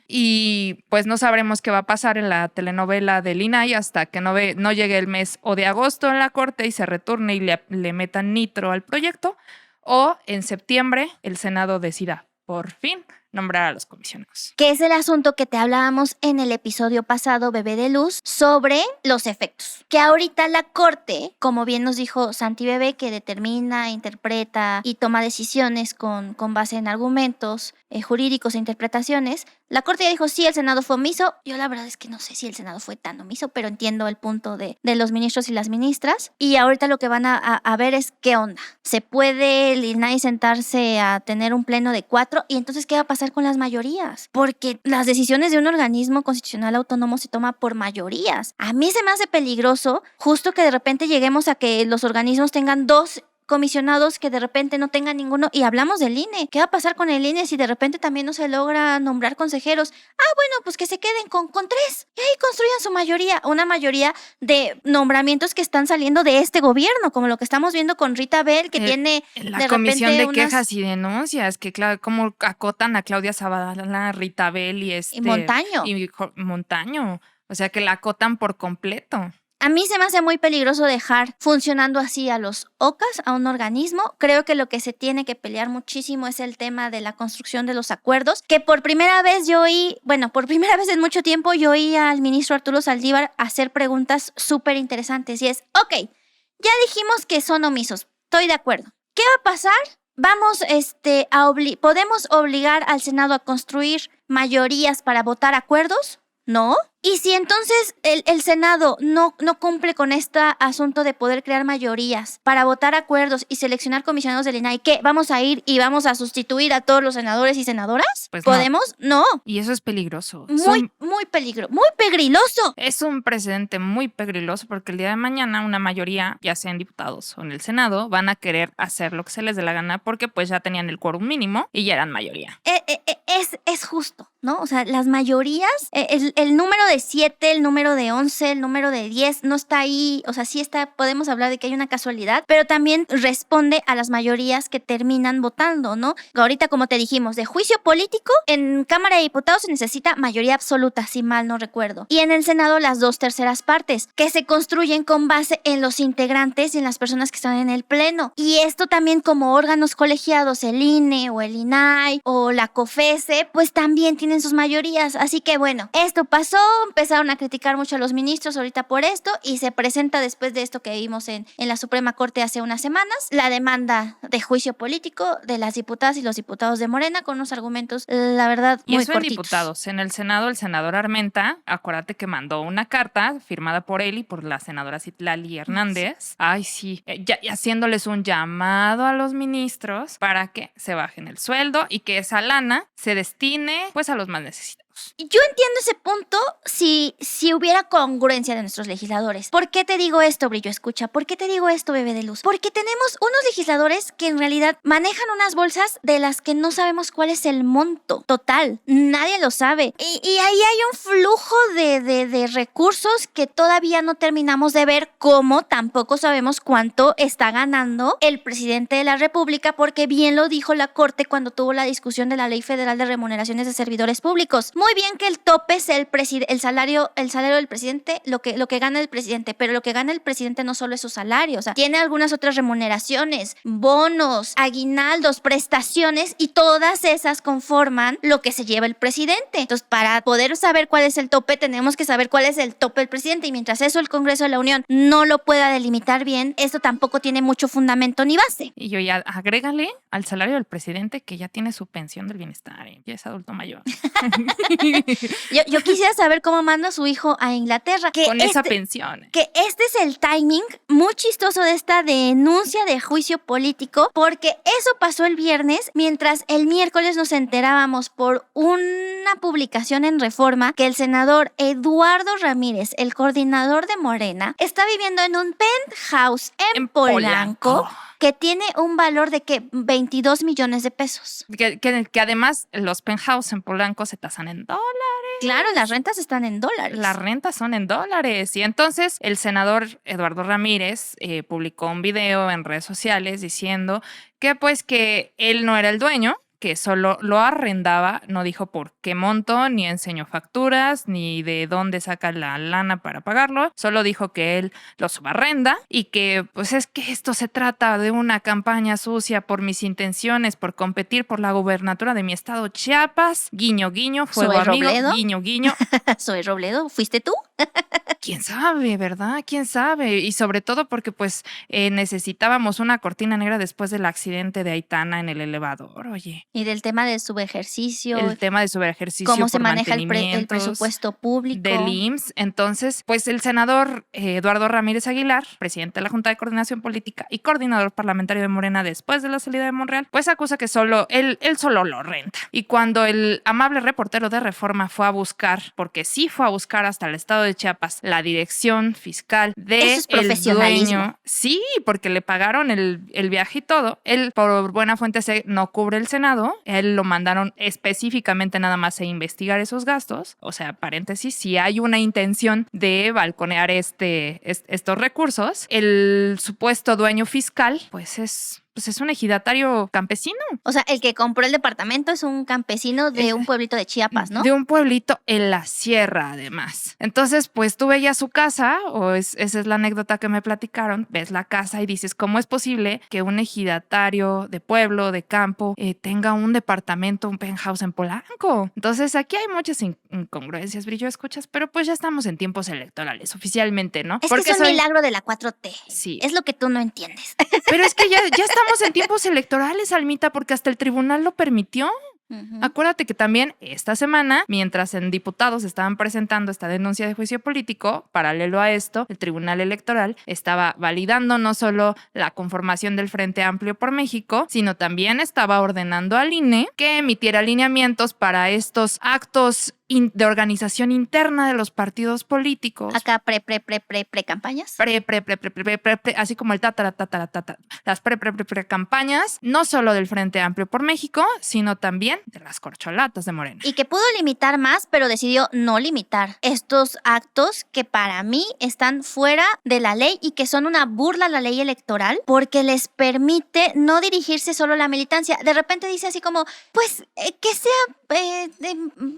Y pues no sabremos qué va a pasar en la telenovela del INAI hasta que no llegue el mes o de agosto en la Corte y se retorne y le metan nitro al proyecto, o en septiembre el Senado decida por fin nombrar a los comisionados. Que es el asunto que te hablábamos en el episodio pasado, Bebé de Luz, sobre los efectos. Que ahorita la Corte, como bien nos dijo Santi Bebé, que determina, interpreta y toma decisiones con base en argumentos jurídicos e interpretaciones, la Corte ya dijo, sí, el Senado fue omiso. Yo la verdad es que no sé si el Senado fue tan omiso, pero entiendo el punto de los ministros y las ministras. Y ahorita lo que van a ver es qué onda. ¿Se puede el INAI sentarse a tener un pleno de 4? Y entonces, ¿qué va a pasar con las mayorías? Porque las decisiones de un organismo constitucional autónomo se toman por mayorías. A mí se me hace peligroso justo que de repente lleguemos a que los organismos tengan 2 comisionados que de repente no tengan ninguno, y hablamos del INE. ¿Qué va a pasar con el INE si de repente también no se logra nombrar consejeros? Bueno, pues que se queden con 3 y ahí construyan su mayoría, una mayoría de nombramientos que están saliendo de este gobierno, como lo que estamos viendo con Rita Bell, que tiene la comisión de quejas y denuncias, que claro, como acotan a Claudia Zavala, Rita Bell y Montaño. Y Montaño. O sea, que la acotan por completo. A mí se me hace muy peligroso dejar funcionando así a los OCAS, a un organismo. Creo que lo que se tiene que pelear muchísimo es el tema de la construcción de los acuerdos, que por primera vez en mucho tiempo yo oí al ministro Arturo Saldívar hacer preguntas súper interesantes, y es, ok, ya dijimos que son omisos, estoy de acuerdo. ¿Qué va a pasar? ¿Podemos obligar al Senado a construir mayorías para votar acuerdos? ¿No? Y si entonces el Senado no cumple con este asunto de poder crear mayorías para votar acuerdos y seleccionar comisionados del INAI, ¿qué? ¿Vamos a ir y vamos a sustituir a todos los senadores y senadoras? Pues ¿podemos? No. Y eso es peligroso. Muy peligroso. Es un precedente muy peligroso porque el día de mañana una mayoría, ya sean diputados o en el Senado, van a querer hacer lo que se les dé la gana porque pues ya tenían el quórum mínimo y ya eran mayoría. Es justo, ¿no? O sea, las mayorías, el número de 7, el número de 11, el número de 10 no está ahí. O sea, sí está, podemos hablar de que hay una casualidad, pero también responde a las mayorías que terminan votando, ¿no? Ahorita, como te dijimos, de juicio político, en Cámara de Diputados se necesita mayoría absoluta, si mal no recuerdo. Y en el Senado las 2/3 partes, que se construyen con base en los integrantes y en las personas que están en el Pleno. Y esto también como órganos colegiados, el INE o el INAI o la COFESE, pues también tienen sus mayorías. Así que bueno, esto pasó, empezaron a criticar mucho a los ministros ahorita por esto, y se presenta después de esto que vimos en la Suprema Corte hace unas semanas, la demanda de juicio político de las diputadas y los diputados de Morena con unos argumentos, la verdad, muy cortitos. Y eso en diputados. En el Senado, el senador Armenta, acuérdate que mandó una carta firmada por él y por la senadora Citlali Hernández. Sí. Ay, sí. Haciéndoles un llamado a los ministros para que se bajen el sueldo y que esa lana se destine pues a los más necesitados. Yo entiendo ese punto si hubiera congruencia de nuestros legisladores. ¿Por qué te digo esto, Brillo Escucha? ¿Por qué te digo esto, bebé de luz? Porque tenemos unos legisladores que en realidad manejan unas bolsas de las que no sabemos cuál es el monto total. Nadie lo sabe. Y ahí hay un flujo de recursos que todavía no terminamos de ver, como tampoco sabemos cuánto está ganando el presidente de la República, porque bien lo dijo la Corte cuando tuvo la discusión de la Ley Federal de Remuneraciones de Servidores Públicos. Muy bien que el tope es el salario del presidente, lo que gana el presidente, pero lo que gana el presidente no solo es su salario, o sea, tiene algunas otras remuneraciones, bonos, aguinaldos, prestaciones, y todas esas conforman lo que se lleva el presidente. Entonces, para poder saber cuál es el tope, tenemos que saber cuál es el tope del presidente, y mientras eso el Congreso de la Unión no lo pueda delimitar bien, esto tampoco tiene mucho fundamento ni base. Y yo ya agrégale al salario del presidente que ya tiene su pensión del bienestar, ya es adulto mayor. Yo quisiera saber cómo manda a su hijo a Inglaterra. Con esa pensión. Que este es el timing muy chistoso de esta denuncia de juicio político, porque eso pasó el viernes, mientras el miércoles nos enterábamos por una publicación en Reforma que el senador Eduardo Ramírez, el coordinador de Morena, está viviendo en un penthouse en Polanco, que tiene un valor de 22 millones de pesos. Que además los penthouse en Polanco se tasan en dólares. Claro, las rentas están en dólares. Las rentas son en dólares. Y entonces el senador Eduardo Ramírez publicó un video en redes sociales diciendo que pues que él no era el dueño, que solo lo arrendaba, no dijo por qué monto, ni enseñó facturas, ni de dónde saca la lana para pagarlo, solo dijo que él lo subarrenda y que pues es que esto se trata de una campaña sucia por mis intenciones, por competir por la gubernatura de mi estado Chiapas, guiño guiño, fuego ¿Zoe amigo, Robledo? Guiño guiño. ¿Zoe Robledo? ¿Fuiste tú? ¿Quién sabe, verdad? ¿Quién sabe? Y sobre todo porque pues necesitábamos una cortina negra después del accidente de Aitana en el elevador, oye. Y del tema del subejercicio. El tema de subejercicio. Cómo se maneja el presupuesto público. Del IMSS. Entonces, pues el senador Eduardo Ramírez Aguilar, presidente de la Junta de Coordinación Política y coordinador parlamentario de Morena después de la salida de Monreal, pues acusa que él solo lo renta. Y cuando el amable reportero de Reforma fue a buscar, porque sí fue a buscar hasta el estado de Chiapas, la la dirección fiscal de Eso es el profesionalismo. dueño. Sí, porque le pagaron el viaje y todo. Él, por buena fuente, no cubre el Senado. Él lo mandaron específicamente nada más a investigar esos gastos. O sea, paréntesis, si hay una intención de balconear estos recursos, el supuesto dueño fiscal, pues es un ejidatario campesino. O sea, el que compró el departamento es un campesino de un pueblito de Chiapas, ¿no? De un pueblito en la sierra, además. Entonces, pues tú veías su casa, esa es la anécdota que me platicaron, ves la casa y dices, ¿cómo es posible que un ejidatario de pueblo, de campo, tenga un departamento, un penthouse en Polanco? Entonces, aquí hay muchas incongruencias, Brillo, escuchas, pero pues ya estamos en tiempos electorales, oficialmente, ¿no? Es que es un milagro de la 4T. Sí. Es lo que tú no entiendes. Pero es que ya estamos en tiempos electorales, Almita, porque hasta el tribunal lo permitió. Acuérdate que también esta semana, mientras en diputados estaban presentando esta denuncia de juicio político, paralelo a esto, el Tribunal Electoral estaba validando no solo la conformación del Frente Amplio por México, sino también estaba ordenando al INE que emitiera lineamientos para estos actos de organización interna de los partidos políticos. Acá pre-campañas. Así como el las pre-campañas, no solo del Frente Amplio por México, sino también de las corcholatas de Morena. Y que pudo limitar más, pero decidió no limitar estos actos que para mí están fuera de la ley y que son una burla a la ley electoral porque les permite no dirigirse solo a la militancia. De repente dice así como, pues que sea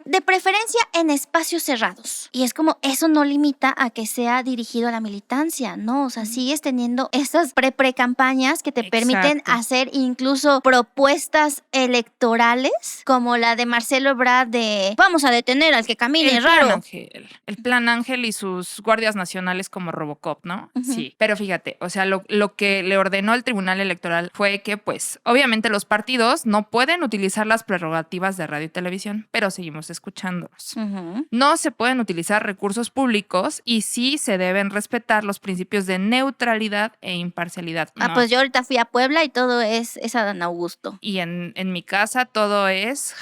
de preferencia en espacios cerrados. Y es como, eso no limita a que sea dirigido a la militancia, ¿no? O sea, sigues teniendo estas pre-campañas que te permiten hacer incluso propuestas electorales, como la de Marcelo Ebrard de vamos a detener al que camine raro. El Plan Ángel y sus guardias nacionales como Robocop, ¿no? Sí. Pero fíjate, o sea, lo que le ordenó el Tribunal Electoral fue que, pues, obviamente los partidos no pueden utilizar las prerrogativas de radio y televisión, pero seguimos escuchándolos. No se pueden utilizar recursos públicos y sí se deben respetar los principios de neutralidad e imparcialidad. No. Pues yo ahorita fui a Puebla y todo es Adán Augusto. Y en mi casa todo es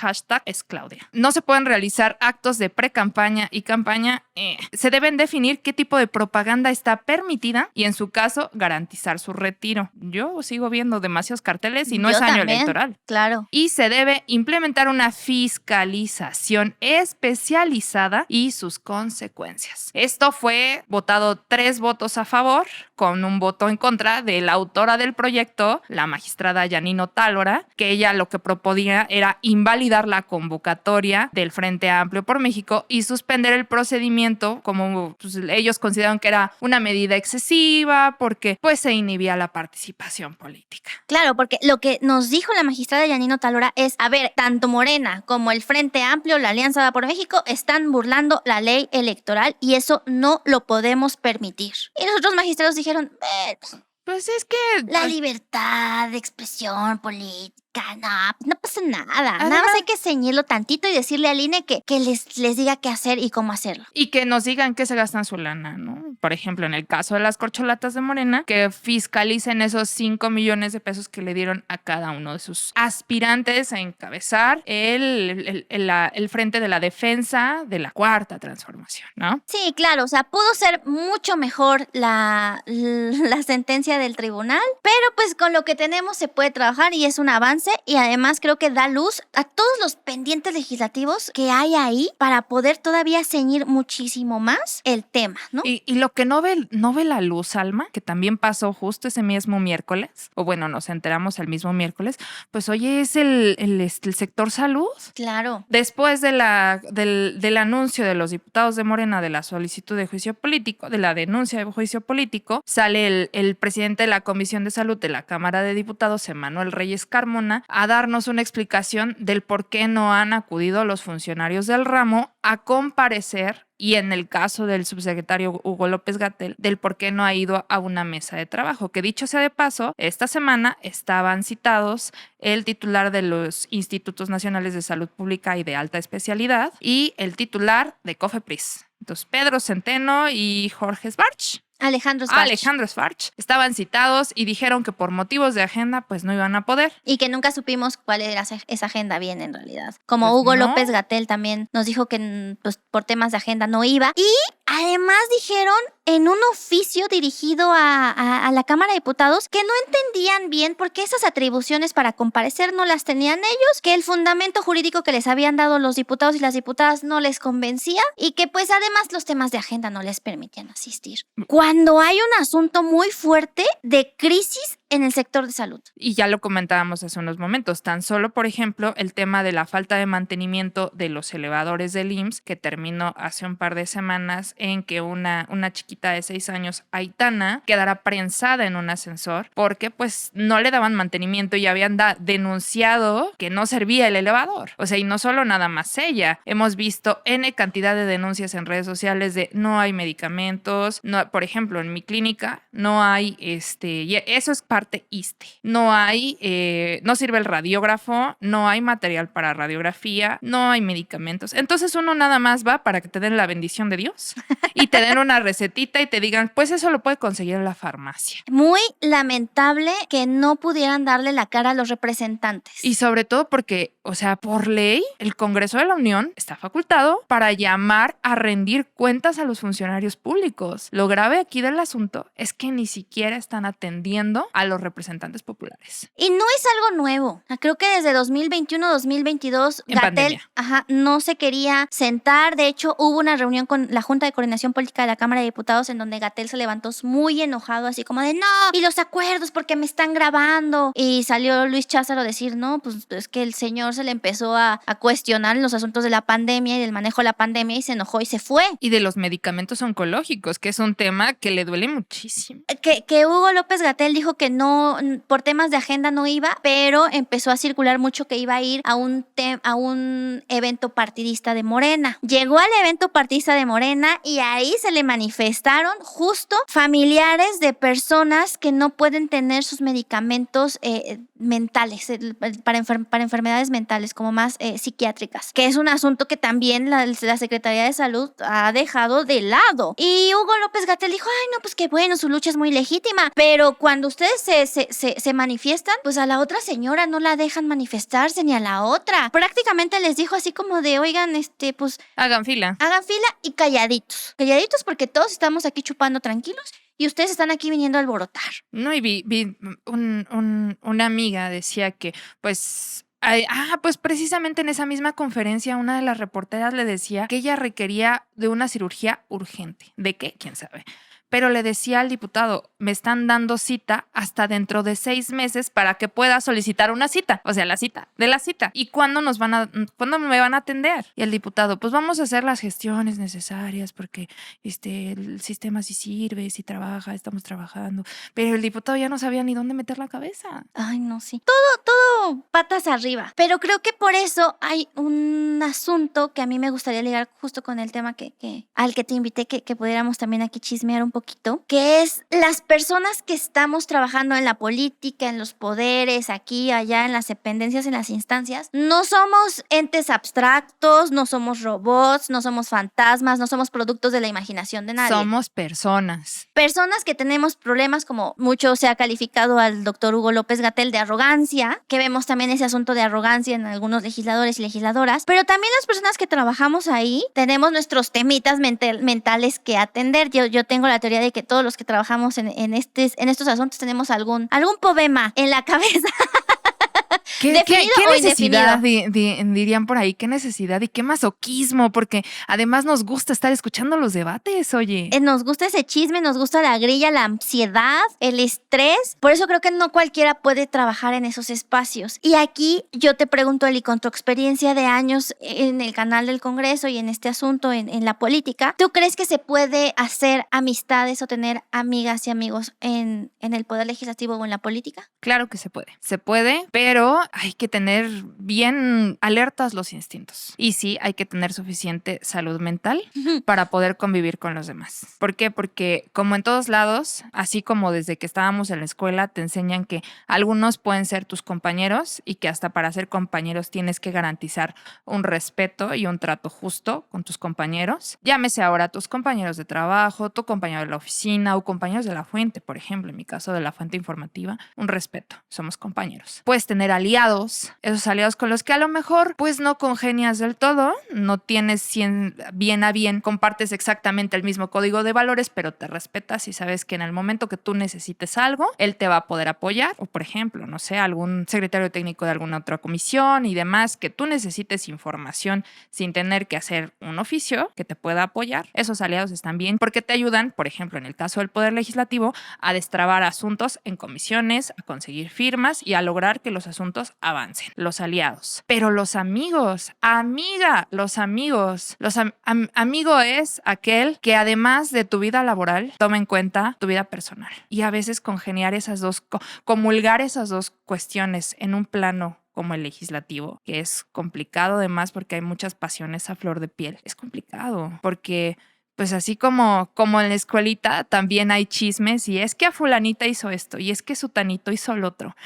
#esClaudia. No se pueden realizar actos de pre-campaña y campaña. Se deben definir qué tipo de propaganda está permitida y en su caso garantizar su retiro. Yo sigo viendo demasiados carteles y no es año electoral. Claro. Y se debe implementar una fiscalización especializada y sus consecuencias. Esto fue votado 3 votos a favor, con un voto en contra de la autora del proyecto, la magistrada Yanino Tálora, que ella lo que proponía era invalidar la convocatoria del Frente Amplio por México y suspender el procedimiento, como pues, ellos consideraron que era una medida excesiva porque pues se inhibía la participación política. Claro, porque lo que nos dijo la magistrada Yanino Tálora es, a ver, tanto Morena como el Frente Amplio, la Alianza Va por México, están burlando la ley electoral y eso no lo podemos permitir. Y los otros magistrados dijeron, pues es que la libertad de expresión política, no pasa nada. Nada más hay que ceñirlo tantito y decirle al INE que les diga qué hacer y cómo hacerlo. Y que nos digan qué se gastan su lana, ¿no? Por ejemplo, en el caso de las corcholatas de Morena, que fiscalicen esos 5 millones de pesos que le dieron a cada uno de sus aspirantes a encabezar el frente de la defensa de la Cuarta Transformación, ¿no? Sí, claro, o sea, pudo ser mucho mejor la sentencia del tribunal, pero pues con lo que tenemos se puede trabajar y es un avance y además creo que da luz a todos los pendientes legislativos que hay ahí para poder todavía ceñir muchísimo más el tema, ¿no? Y lo que no ve la luz, Alma, que también pasó justo ese mismo miércoles, o bueno, nos enteramos el mismo miércoles, pues oye, es el sector salud. Claro. Después del anuncio de los diputados de Morena de la solicitud de juicio político, de la denuncia de juicio político, sale el presidente de la Comisión de Salud de la Cámara de Diputados, Emanuel Reyes Carmona, a darnos una explicación del por qué no han acudido los funcionarios del ramo a comparecer, y en el caso del subsecretario Hugo López-Gatell, del por qué no ha ido a una mesa de trabajo. Que dicho sea de paso, esta semana estaban citados el titular de los Institutos Nacionales de Salud Pública y de Alta Especialidad y el titular de COFEPRIS. Entonces, Pedro Centeno y Jorge Sbarch. Alejandro Sbarch estaban citados y dijeron que por motivos de agenda pues no iban a poder. Y que nunca supimos cuál era esa agenda bien en realidad. Como pues Hugo López-Gatell también nos dijo que pues, por temas de agenda no iba. Y Además dijeron en un oficio dirigido a la Cámara de Diputados que no entendían bien por qué esas atribuciones para comparecer no las tenían ellos, que el fundamento jurídico que les habían dado los diputados y las diputadas no les convencía y que pues además los temas de agenda no les permitían asistir. Cuando hay un asunto muy fuerte de crisis en el sector de salud. Y ya lo comentábamos hace unos momentos, tan solo, por ejemplo, el tema de la falta de mantenimiento de los elevadores del IMSS, que terminó hace un par de semanas en que una chiquita de 6 años, Aitana, quedara prensada en un ascensor porque pues no le daban mantenimiento y habían denunciado que no servía el elevador. O sea, y no solo nada más ella, hemos visto N cantidad de denuncias en redes sociales de no hay medicamentos, no, por ejemplo, en mi clínica no hay, y eso es parte ISSSTE. No hay, no sirve el radiógrafo, no hay material para radiografía, no hay medicamentos. Entonces uno nada más va para que te den la bendición de Dios y te den una recetita y te digan, pues eso lo puede conseguir en la farmacia. Muy lamentable que no pudieran darle la cara a los representantes. Y sobre todo porque, o sea, por ley, el Congreso de la Unión está facultado para llamar a rendir cuentas a los funcionarios públicos. Lo grave aquí del asunto es que ni siquiera están atendiendo a los representantes populares. Y no es algo nuevo. Creo que desde 2021-2022 Gatell no se quería sentar. De hecho, hubo una reunión con la Junta de Coordinación Política de la Cámara de Diputados en donde Gatell se levantó muy enojado, así como de no, y los acuerdos porque me están grabando. Y salió Luis Cházaro a decir, no, pues es que el señor se le empezó a cuestionar los asuntos de la pandemia y del manejo de la pandemia y se enojó y se fue. Y de los medicamentos oncológicos, que es un tema que le duele muchísimo. Que Hugo López Gatell dijo que no, por temas de agenda no iba, pero empezó a circular mucho que iba a ir a un evento partidista de Morena. Llegó al evento partidista de Morena y ahí se le manifestaron justo familiares de personas que no pueden tener sus medicamentos mentales, para enfermedades mentales, como más psiquiátricas, que es un asunto que también la Secretaría de Salud ha dejado de lado. Y Hugo López Gatell dijo, ay no, pues qué bueno, su lucha es muy legítima, pero cuando ustedes se manifiestan, pues a la otra señora no la dejan manifestarse ni a la otra. Prácticamente les dijo así como de, oigan, pues hagan fila y calladitos porque todos estamos aquí chupando tranquilos y ustedes están aquí viniendo a alborotar. No, y vi una amiga decía que pues precisamente en esa misma conferencia una de las reporteras le decía que ella requería de una cirugía urgente. ¿De qué? ¿Quién sabe? Pero le decía al diputado, me están dando cita hasta dentro de 6 meses para que pueda solicitar una cita. O sea, la cita. ¿Y cuándo me van a atender? Y el diputado, pues vamos a hacer las gestiones necesarias porque el sistema sí sirve, sí trabaja, estamos trabajando. Pero el diputado ya no sabía ni dónde meter la cabeza. Ay, no, sí. Todo patas arriba. Pero creo que por eso hay un asunto que a mí me gustaría ligar justo con el tema al que te invité, que pudiéramos también aquí chismear un poquito, que es las personas que estamos trabajando en la política, en los poderes, aquí, allá, en las dependencias, en las instancias. No somos entes abstractos, no somos robots, no somos fantasmas, no somos productos de la imaginación de nadie. Somos personas. Personas que tenemos problemas, como mucho se ha calificado al doctor Hugo López Gatell de arrogancia, que vemos también ese asunto de arrogancia en algunos legisladores y legisladoras, pero también las personas que trabajamos ahí tenemos nuestros temitas mentales que atender. Yo tengo la teoría de que todos los que trabajamos en estos asuntos tenemos algún poema en la cabeza. ¿Qué necesidad, dirían por ahí? ¿Qué necesidad y qué masoquismo? Porque además nos gusta estar escuchando los debates, oye. Nos gusta ese chisme, nos gusta la grilla, la ansiedad, el estrés. Por eso creo que no cualquiera puede trabajar en esos espacios. Y aquí yo te pregunto, Eli, con tu experiencia de años en el canal del Congreso y en este asunto, en la política, ¿tú crees que se puede hacer amistades o tener amigas y amigos en el Poder Legislativo o en la política? Claro que se puede. Se puede, pero hay que tener bien alertas los instintos. Y sí, hay que tener suficiente salud mental para poder convivir con los demás. ¿Por qué? Porque como en todos lados, así como desde que estábamos en la escuela, te enseñan que algunos pueden ser tus compañeros y que hasta para ser compañeros tienes que garantizar un respeto y un trato justo con tus compañeros. Llámese ahora tus compañeros de trabajo, tu compañero de la oficina o compañeros de la fuente, por ejemplo, en mi caso de la fuente informativa, un respeto. Somos compañeros. Puedes tener aliados aliados, esos aliados con los que a lo mejor pues no congenias del todo, no tienes bien a bien, compartes exactamente el mismo código de valores, pero te respetas y sabes que en el momento que tú necesites algo, él te va a poder apoyar. O por ejemplo, no sé, algún secretario técnico de alguna otra comisión y demás, que tú necesites información sin tener que hacer un oficio que te pueda apoyar. Esos aliados están bien porque te ayudan, por ejemplo, en el caso del Poder Legislativo, a destrabar asuntos en comisiones, a conseguir firmas y a lograr que los asuntos avancen. Los aliados. Pero los amigos, amiga, los amigos. Amigo es aquel que además de tu vida laboral toma en cuenta tu vida personal. Y a veces congeniar esas dos, comulgar esas dos cuestiones en un plano como el legislativo, que es complicado además porque hay muchas pasiones a flor de piel. Es complicado porque pues así como en la escuelita también hay chismes y es que a fulanita hizo esto y es que sutanito hizo lo otro.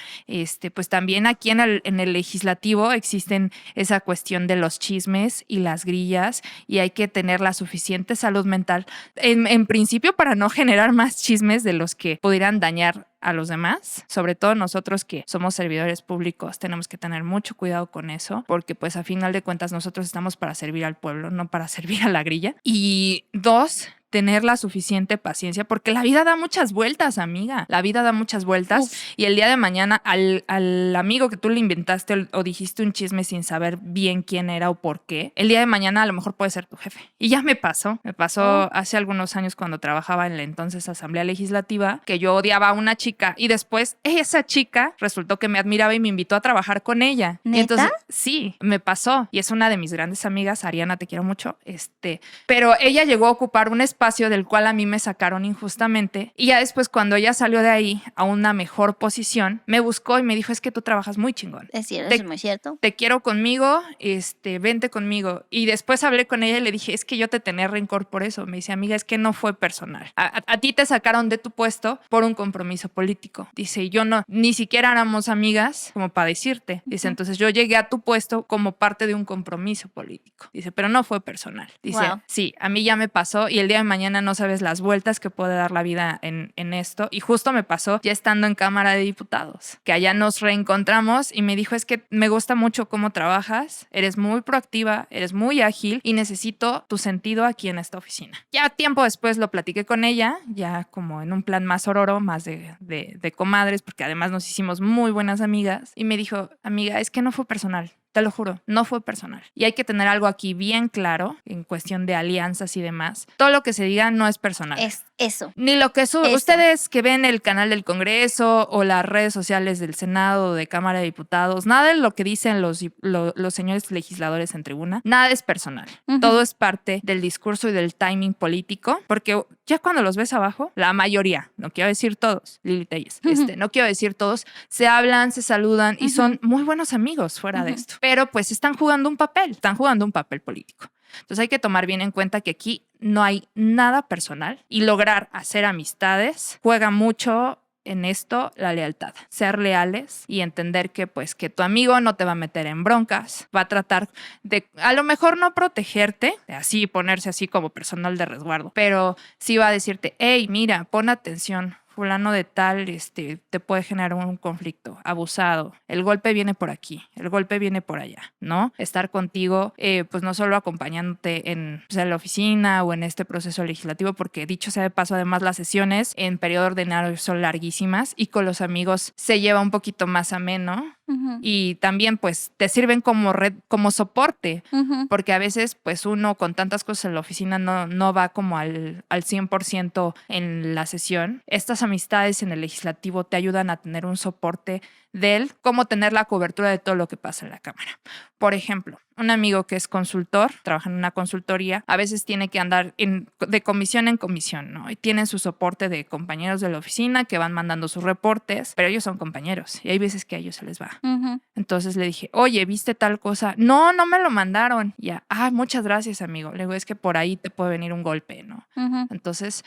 Pues también aquí en el legislativo existen esa cuestión de los chismes y las grillas y hay que tener la suficiente salud mental en principio para no generar más chismes de los que pudieran dañar a los demás, sobre todo nosotros que somos servidores públicos, tenemos que tener mucho cuidado con eso, porque pues a final de cuentas nosotros estamos para servir al pueblo, no para servir a la grilla. Y dos, tener la suficiente paciencia, porque la vida da muchas vueltas, amiga. La vida da muchas vueltas. Uf. Y el día de mañana al amigo que tú le inventaste o dijiste un chisme sin saber bien quién era o por qué, el día de mañana a lo mejor puede ser tu jefe. Y ya me pasó hace algunos años cuando trabajaba en la entonces Asamblea Legislativa, que yo odiaba a una chica y después esa chica resultó que me admiraba y me invitó a trabajar con ella. ¿Neta? Y entonces, sí, me pasó. Y es una de mis grandes amigas, Ariana, te quiero mucho. Pero ella llegó a ocupar un espacio del cual a mí me sacaron injustamente y ya después cuando ella salió de ahí a una mejor posición me buscó y me dijo, es que tú trabajas muy chingón. Es cierto, es muy cierto. Te quiero conmigo, vente conmigo. Y después hablé con ella y le dije, es que yo te tenía rencor por eso. Me dice, amiga, es que no fue personal. A ti te sacaron de tu puesto por un compromiso político. Dice, yo no, ni siquiera éramos amigas como para decirte. Dice, entonces yo llegué a tu puesto como parte de un compromiso político. Dice, pero no fue personal. Dice, wow. Sí, a mí ya me pasó y el día de mañana no sabes las vueltas que puede dar la vida en esto. Y justo me pasó ya estando en Cámara de Diputados, que allá nos reencontramos y me dijo, es que me gusta mucho cómo trabajas, eres muy proactiva, eres muy ágil y necesito tu sentido aquí en esta oficina. Ya tiempo después lo platiqué con ella, ya como en un plan más ororo, más de comadres, porque además nos hicimos muy buenas amigas. Y me dijo, amiga, es que no fue personal. Te lo juro, no fue personal. Y hay que tener algo aquí bien claro en cuestión de alianzas y demás. Todo lo que se diga no es personal. Es eso. Ni lo que sube. Ustedes que ven el canal del Congreso o las redes sociales del Senado o de Cámara de Diputados, nada de lo que dicen los señores legisladores en tribuna, nada es personal. Uh-huh. Todo es parte del discurso y del timing político, porque ya cuando los ves abajo, la mayoría, no quiero decir todos, Lili Telles, no quiero decir todos, se hablan, se saludan y son muy buenos amigos fuera de esto. Pero pues están jugando un papel político. Entonces hay que tomar bien en cuenta que aquí no hay nada personal y lograr hacer amistades juega mucho en esto la lealtad, ser leales y entender que pues que tu amigo no te va a meter en broncas, va a tratar de a lo mejor no protegerte, así ponerse así como personal de resguardo, pero sí va a decirte, hey, mira, pon atención. Fulano de tal, te puede generar un conflicto, abusado. El golpe viene por aquí, el golpe viene por allá, ¿no? Estar contigo, pues no solo acompañándote en la oficina o en este proceso legislativo, porque dicho sea de paso, además las sesiones en periodo ordinario son larguísimas y con los amigos se lleva un poquito más ameno. Uh-huh. Y también pues te sirven como red, como soporte, uh-huh. Porque a veces pues uno con tantas cosas en la oficina no va como al 100% en la sesión. Estas amistades en el legislativo te ayudan a tener un soporte de él, cómo tener la cobertura de todo lo que pasa en la Cámara. Por ejemplo, un amigo que es consultor, trabaja en una consultoría, a veces tiene que andar de comisión en comisión, ¿no? Y tienen su soporte de compañeros de la oficina que van mandando sus reportes, pero ellos son compañeros y hay veces que a ellos se les va. Uh-huh. Entonces le dije, oye, ¿viste tal cosa? No me lo mandaron. Ya, muchas gracias, amigo. Le digo, es que por ahí te puede venir un golpe, ¿no? Uh-huh. Entonces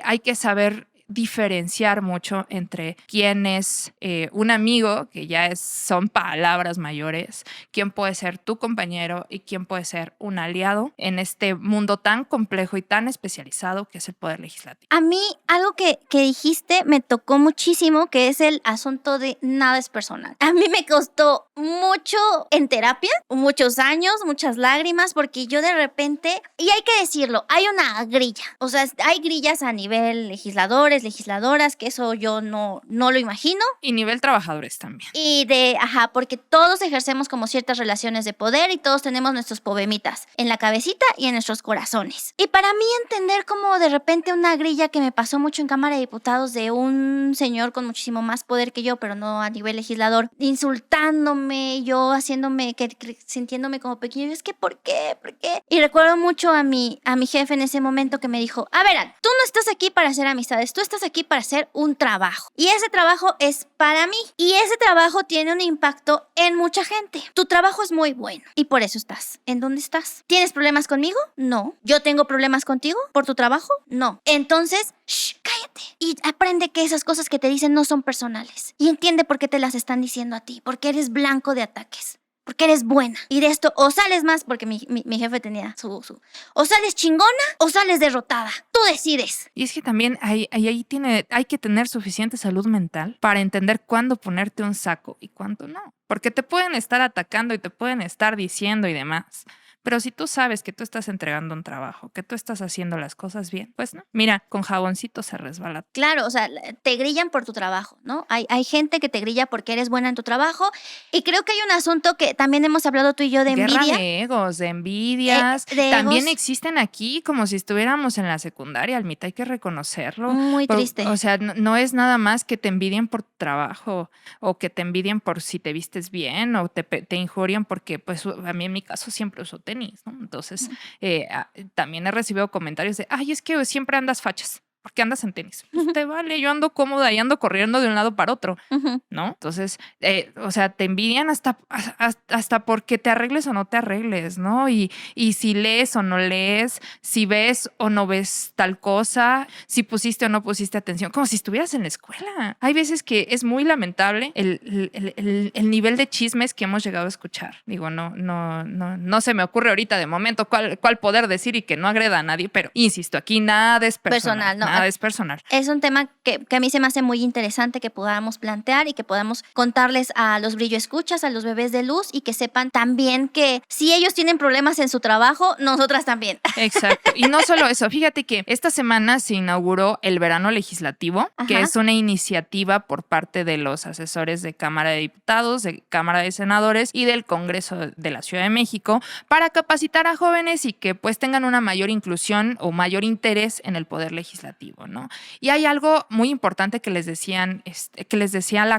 hay que saber diferenciar mucho entre quién es un amigo, que ya son palabras mayores, quién puede ser tu compañero y quién puede ser un aliado en este mundo tan complejo y tan especializado que es el poder legislativo. A mí algo que dijiste me tocó muchísimo, que es el asunto de nada es personal. A mí me costó mucho en terapia, muchos años, muchas lágrimas, porque yo de repente, y hay que decirlo, hay una grilla. O sea, hay grillas a nivel legisladores, legisladoras, que eso yo no lo imagino. Y nivel trabajadores también. Y porque todos ejercemos como ciertas relaciones de poder y todos tenemos nuestros povemitas en la cabecita y en nuestros corazones. Y para mí entender como de repente una grilla que me pasó mucho en Cámara de Diputados de un señor con muchísimo más poder que yo, pero no a nivel legislador, insultándome, yo haciéndome, sintiéndome como pequeño. Y es que, ¿por qué? Y recuerdo mucho a mi jefe en ese momento que me dijo, a ver, tú no estás aquí para hacer amistades, tú estás aquí para hacer un trabajo. Y ese trabajo es para mí. Y ese trabajo tiene un impacto en mucha gente. Tu trabajo es muy bueno y por eso estás. ¿En dónde estás? ¿Tienes problemas conmigo? No. ¿Yo tengo problemas contigo por tu trabajo? No. Entonces, cállate y aprende que esas cosas que te dicen no son personales. Y entiende por qué te las están diciendo a ti. Porque eres blanco de ataques. Porque eres buena. Y de esto o sales más, porque mi jefe tenía o sales chingona o sales derrotada. Tú decides. Y es que también hay que tener suficiente salud mental para entender cuándo ponerte un saco y cuándo no. Porque te pueden estar atacando y te pueden estar diciendo y demás. Pero si tú sabes que tú estás entregando un trabajo, que tú estás haciendo las cosas bien, pues no. Mira, con jaboncito se resbala. Claro, o sea, te grillan por tu trabajo, ¿no? Hay gente que te grilla porque eres buena en tu trabajo. Y creo que hay un asunto que también hemos hablado tú y yo de guerra envidia. De egos, de envidias. También existen aquí como si estuviéramos en la secundaria, Almita, hay que reconocerlo. Muy triste. O sea, no es nada más que te envidien por tu trabajo o que te envidien por si te vistes bien o te injurian porque, pues, a mí en mi caso siempre uso tenis, ¿no? Entonces, también he recibido comentarios de, ay, es que siempre andas fachas. ¿Por qué andas en tenis? Pues te vale, yo ando cómoda y ando corriendo de un lado para otro, ¿no? Entonces, o sea, te envidian hasta porque te arregles o no te arregles, ¿no? Y si lees o no lees, si ves o no ves tal cosa, si pusiste o no pusiste atención, como si estuvieras en la escuela. Hay veces que es muy lamentable el nivel de chismes que hemos llegado a escuchar. Digo, no se me ocurre ahorita de momento cuál poder decir y que no agreda a nadie, pero insisto, aquí nada es personal, ¿no? Nada es personal. Es un tema que a mí se me hace muy interesante que podamos plantear y que podamos contarles a los brillo escuchas, a los bebés de luz y que sepan también que si ellos tienen problemas en su trabajo, nosotras también. Exacto. Y no solo eso, fíjate que esta semana se inauguró el Verano Legislativo, que es una iniciativa por parte de los asesores de Cámara de Diputados, de Cámara de Senadores y del Congreso de la Ciudad de México para capacitar a jóvenes y que pues tengan una mayor inclusión o mayor interés en el poder legislativo, ¿no? Y hay algo muy importante que les decía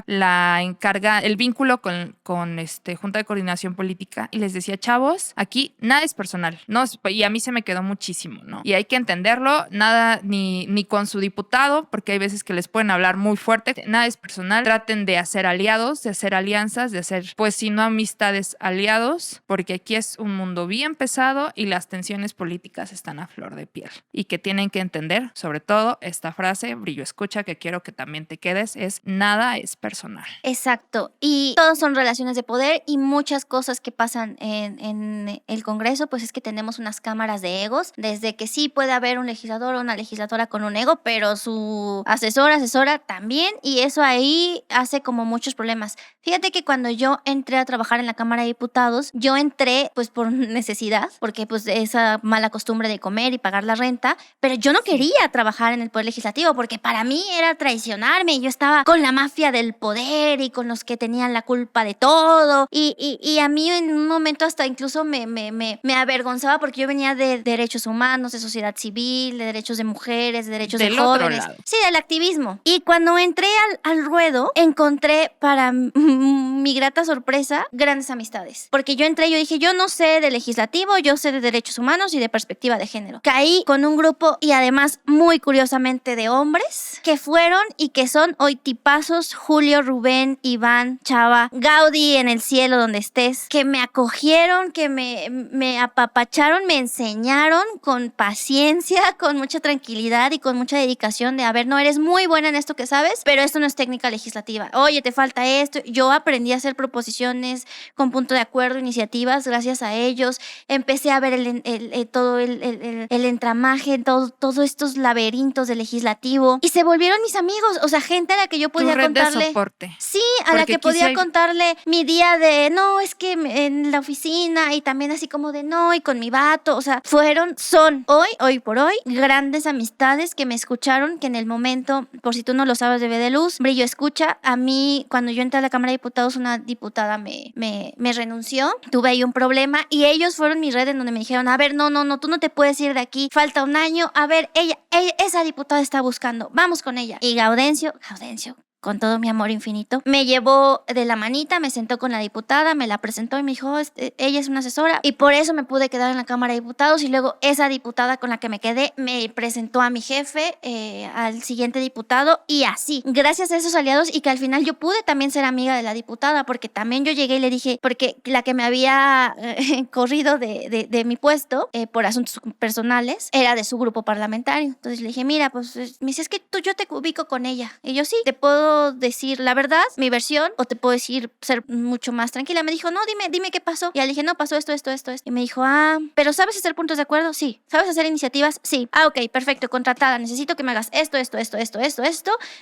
la encarga, el vínculo con Junta de Coordinación Política, y les decía, chavos, aquí nada es personal, ¿no? Y a mí se me quedó muchísimo, ¿no? Y hay que entenderlo, nada ni con su diputado, porque hay veces que les pueden hablar muy fuerte, nada es personal, traten de hacer aliados, de hacer alianzas, de hacer, pues si no amistades, aliados, porque aquí es un mundo bien pesado y las tensiones políticas están a flor de piel y que tienen que entender, sobre todo esta frase, brillo escucha, que quiero que también te quedes, es nada es personal. Exacto. Y todos son relaciones de poder y muchas cosas que pasan en el Congreso, pues es que tenemos unas cámaras de egos, desde que sí puede haber un legislador o una legisladora con un ego, pero su asesora también, y eso ahí hace como muchos problemas. Fíjate que cuando yo entré a trabajar en la Cámara de Diputados, yo entré pues por necesidad, porque pues esa mala costumbre de comer y pagar la renta, pero yo no quería trabajar en el poder legislativo porque para mí era traicionarme. Yo estaba con la mafia del poder y con los que tenían la culpa de todo y a mí en un momento hasta incluso me avergonzaba porque yo venía de derechos humanos, de sociedad civil, de derechos de mujeres, de derechos de jóvenes. Sí, del activismo. Y cuando entré al ruedo, encontré para mi grata sorpresa grandes amistades. Porque yo entré, yo dije, yo no sé de legislativo, yo sé de derechos humanos y de perspectiva de género. Caí con un grupo y además muy cultural curiosamente de hombres, que fueron y que son hoy tipazos: Julio, Rubén, Iván, Chava, Gaudí en el cielo donde estés, que me acogieron, que me apapacharon, me enseñaron con paciencia, con mucha tranquilidad y con mucha dedicación de, a ver, no, eres muy buena en esto que sabes, pero esto no es técnica legislativa. Oye, te falta esto. Yo aprendí a hacer proposiciones con punto de acuerdo, iniciativas, gracias a ellos. Empecé a ver todo el entramaje, todos estos laberintos del legislativo, y se volvieron mis amigos, o sea, gente a la que yo podía Tu red contarle. de soporte. Sí, a la que podía contarle mi día de, no, es que en la oficina, y también así como de, no, y con mi vato, o sea, son hoy por hoy, grandes amistades que me escucharon, que en el momento, por si tú no lo sabes, Bebé de Luz, Brillo escucha. A mí, cuando yo entré a la Cámara de Diputados, una diputada me renunció, tuve ahí un problema, y ellos fueron mi red en donde me dijeron, a ver, no, tú no te puedes ir de aquí, falta un año, a ver, esa diputada está buscando, vamos con ella. Y Gaudencio, con todo mi amor infinito, me llevó de la manita, me sentó con la diputada, me la presentó y me dijo, ella es una asesora, y por eso me pude quedar en la Cámara de Diputados. Y luego esa diputada con la que me quedé me presentó a mi jefe, al siguiente diputado, y así, gracias a esos aliados, y que al final yo pude también ser amiga de la diputada, porque también yo llegué y le dije, porque la que me había corrido de mi puesto por asuntos personales era de su grupo parlamentario. Entonces le dije, mira, pues me dice, es que yo te ubico con ella. Y yo, sí, te puedo decir la verdad, mi versión, o te puedo decir, ser mucho más tranquila. Me dijo, no, dime qué pasó. Y ya le dije, no, pasó esto. Y me dijo, ¿pero sabes hacer puntos de acuerdo? Sí. ¿Sabes hacer iniciativas? Sí. Ok, perfecto, contratada. Necesito que me hagas esto,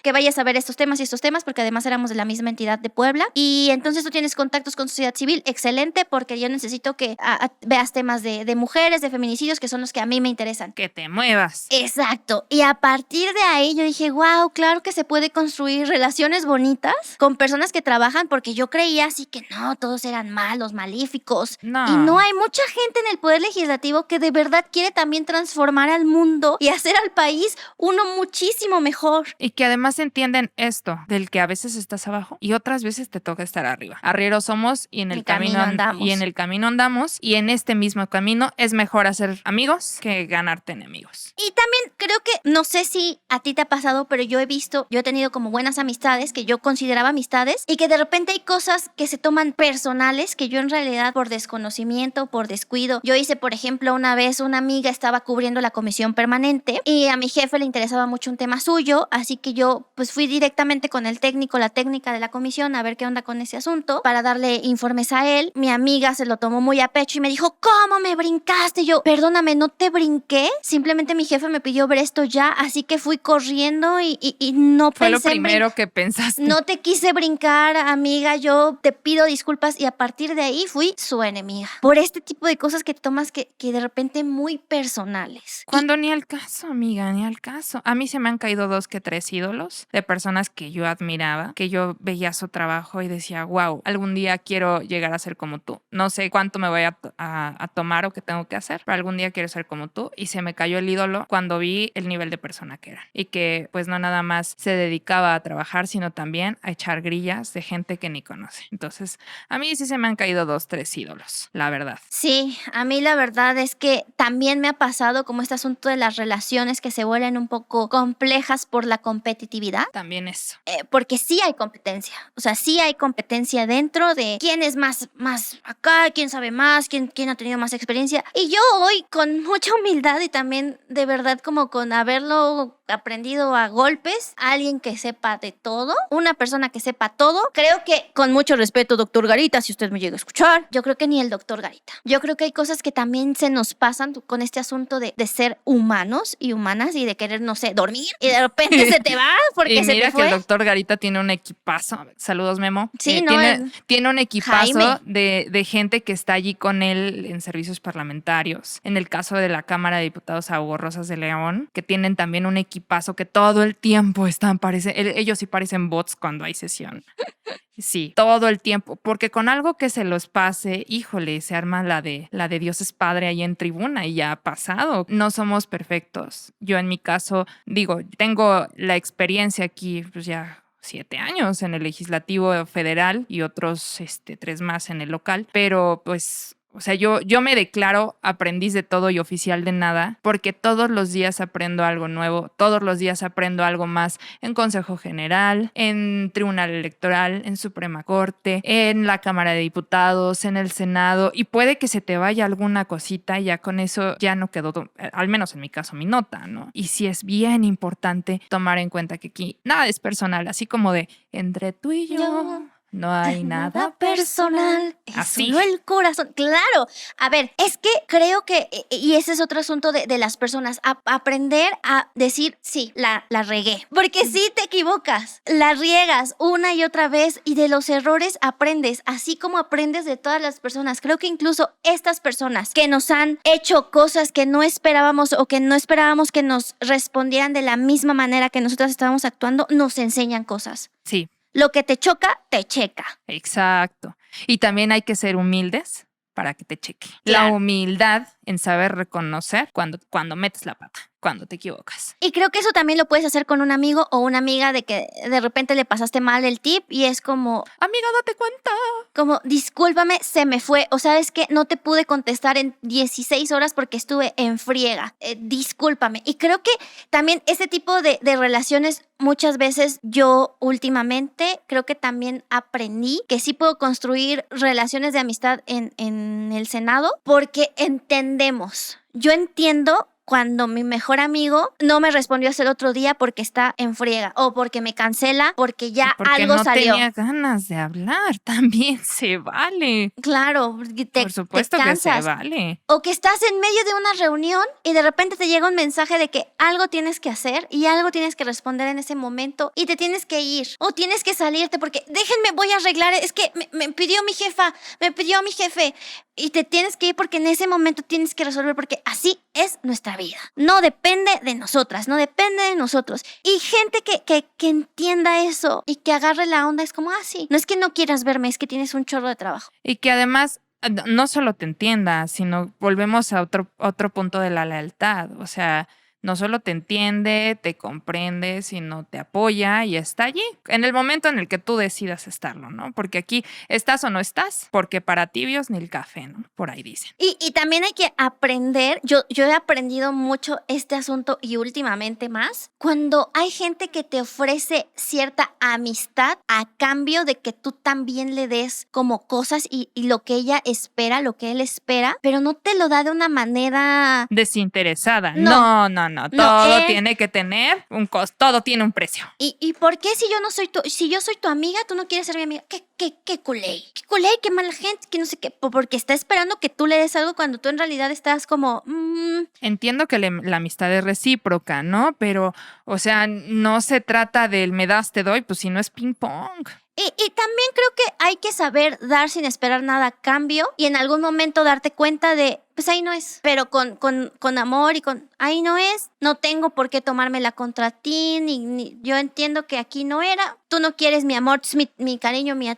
que vayas a ver estos temas y estos temas, porque además éramos de la misma entidad de Puebla. Y entonces tú tienes contactos con sociedad civil, excelente, porque yo necesito que veas temas de mujeres, de feminicidios, que son los que a mí me interesan. Que te muevas. Exacto. Y a partir de ahí yo dije, wow, claro que se puede construir relaciones bonitas con personas que trabajan, porque yo creía así que no, todos eran malos, malíficos. No. Y no, hay mucha gente en el Poder Legislativo que de verdad quiere también transformar al mundo y hacer al país uno muchísimo mejor. Y que además entienden esto, del que a veces estás abajo y otras veces te toca estar arriba. Arrieros somos y en el camino andamos. Y en el camino andamos, y en este mismo camino es mejor hacer amigos que ganarte enemigos. Y también creo que, no sé si a ti te ha pasado, pero yo he tenido como buenas amistades que yo consideraba amistades, y que de repente hay cosas que se toman personales que yo en realidad, por desconocimiento, por descuido, yo hice. Por ejemplo, una vez una amiga estaba cubriendo la comisión permanente y a mi jefe le interesaba mucho un tema suyo, así que yo pues fui directamente con el técnico, la técnica de la comisión, a ver qué onda con ese asunto, para darle informes a él. Mi amiga se lo tomó muy a pecho y me dijo, ¿cómo me brincaste? Yo, perdóname, no te brinqué, simplemente mi jefe me pidió ver esto ya, así que fui corriendo y no Fue pensé lo primero que pensaste. No te quise brincar, amiga, yo te pido disculpas. Y a partir de ahí fui su enemiga, por este tipo de cosas que tomas que de repente muy personales. Cuando ni al caso, amiga, ni al caso. A mí se me han caído 2 que 3 ídolos de personas que yo admiraba, que yo veía su trabajo y decía, wow, algún día quiero llegar a ser como tú. No sé cuánto me voy a tomar o qué tengo que hacer, pero algún día quiero ser como tú. Y se me cayó el ídolo cuando vi el nivel de persona que era. Y que pues no nada más se dedicaba a trabajar, sino también a echar grillas de gente que ni conoce. Entonces, a mí sí se me han caído 2, 3 ídolos, la verdad. Sí, a mí la verdad es que también me ha pasado como este asunto de las relaciones que se vuelven un poco complejas por la competitividad. También eso. Porque sí hay competencia. O sea, sí hay competencia dentro de quién es más acá, quién sabe más, quién ha tenido más experiencia. Y yo hoy, con mucha humildad y también de verdad como con haberlo aprendido a golpes, alguien que sepa de todo, una persona que sepa todo, creo que, con mucho respeto, doctor Garita, si usted me llega a escuchar, yo creo que ni el doctor Garita. Yo creo que hay cosas que también se nos pasan con este asunto de ser humanos y humanas, y de querer, no sé, dormir, y de repente se te va porque y se mira te fue. que el doctor Garita tiene un equipazo. Saludos, Memo. Sí, no, tiene un equipazo Jaime. de gente que está allí con él en servicios parlamentarios. En el caso de la Cámara de Diputados a Hugo Rosas de León, que tienen también un equipazo que todo el tiempo están, ellos sí parecen bots cuando hay sesión. Sí, todo el tiempo, porque con algo que se los pase, híjole, se arma la de Dios es Padre ahí en tribuna, y ya ha pasado. No somos perfectos. Yo en mi caso, digo, tengo la experiencia aquí, pues ya 7 años en el legislativo federal y otros 3 más en el local, pero pues O sea, yo me declaro aprendiz de todo y oficial de nada, porque todos los días aprendo algo nuevo, todos los días aprendo algo más en Consejo General, en Tribunal Electoral, en Suprema Corte, en la Cámara de Diputados, en el Senado, y puede que se te vaya alguna cosita y ya con eso ya no quedó, al menos en mi caso, mi nota, ¿no? Y sí es bien importante tomar en cuenta que aquí nada es personal, así como de entre tú y yo. No hay nada personal. Es Así. solo el corazón. Claro. A ver, es que creo que, y ese es otro asunto de las personas, aprender a decir, sí, la regué. Porque sí te equivocas, la riegas una y otra vez y de los errores aprendes, así como aprendes de todas las personas. Creo que incluso estas personas que nos han hecho cosas que no esperábamos o que no esperábamos que nos respondieran de la misma manera que nosotras estábamos actuando, nos enseñan cosas. Sí. Lo que te choca, te checa. Exacto. Y también hay que ser humildes para que te cheque. Claro. La humildad en saber reconocer cuando metes la pata, cuando te equivocas. Y creo que eso también lo puedes hacer con un amigo o una amiga de que de repente le pasaste mal el tip y es como, amiga, date cuenta. como, discúlpame, se me fue. O sabes que no te pude contestar en 16 horas porque estuve en friega. Discúlpame. Y creo que también ese tipo de relaciones, muchas veces yo últimamente creo que también aprendí que sí puedo construir relaciones de amistad en el Senado porque entendemos. Yo entiendo cuando mi mejor amigo no me respondió hasta el otro día porque está en friega o porque me cancela porque ya porque algo no salió. tenía ganas de hablar, también se vale. Claro, Por supuesto te que cansas. se vale. O que estás en medio de una reunión y de repente te llega un mensaje de que algo tienes que hacer y algo tienes que responder en ese momento y te tienes que ir o tienes que salirte porque déjenme, voy a arreglar, es que me pidió mi jefa, me pidió mi jefe y te tienes que ir porque en ese momento tienes que resolver porque así es nuestra vida. No depende de nosotras, no depende de nosotros. Y gente que entienda eso y que agarre la onda es como, sí, no es que no quieras verme, es que tienes un chorro de trabajo. Y que además no solo te entienda, sino volvemos a otro punto de la lealtad. O sea, no solo te entiende, te comprende, sino te apoya y está allí en el momento en el que tú decidas estarlo, ¿no? Porque aquí estás o no estás, porque para tibios ni el café, ¿no? Por ahí dicen. Y también hay que aprender, yo he aprendido mucho este asunto y últimamente más, cuando hay gente que te ofrece cierta amistad a cambio de que tú también le des como cosas y lo que ella espera, lo que él espera, pero no te lo da de una manera desinteresada. No. No. Todo tiene que tener un costo, todo tiene un precio. ¿Y por qué si yo soy tu amiga, tú no quieres ser mi amiga? ¿Qué culé? ¿Qué culé? ¿Qué mala gente? Que no sé qué. Porque está esperando que tú le des algo cuando tú en realidad estás como... Entiendo que la amistad es recíproca, ¿no? Pero, o sea, no se trata del me das, te doy, pues si no es ping pong. Y también creo que hay que saber dar sin esperar nada a cambio y en algún momento darte cuenta de, pues ahí no es, pero con amor y con, ahí no es, no tengo por qué tomármela contra ti, ni yo entiendo que aquí no era, tú no quieres mi amor, mi cariño, mi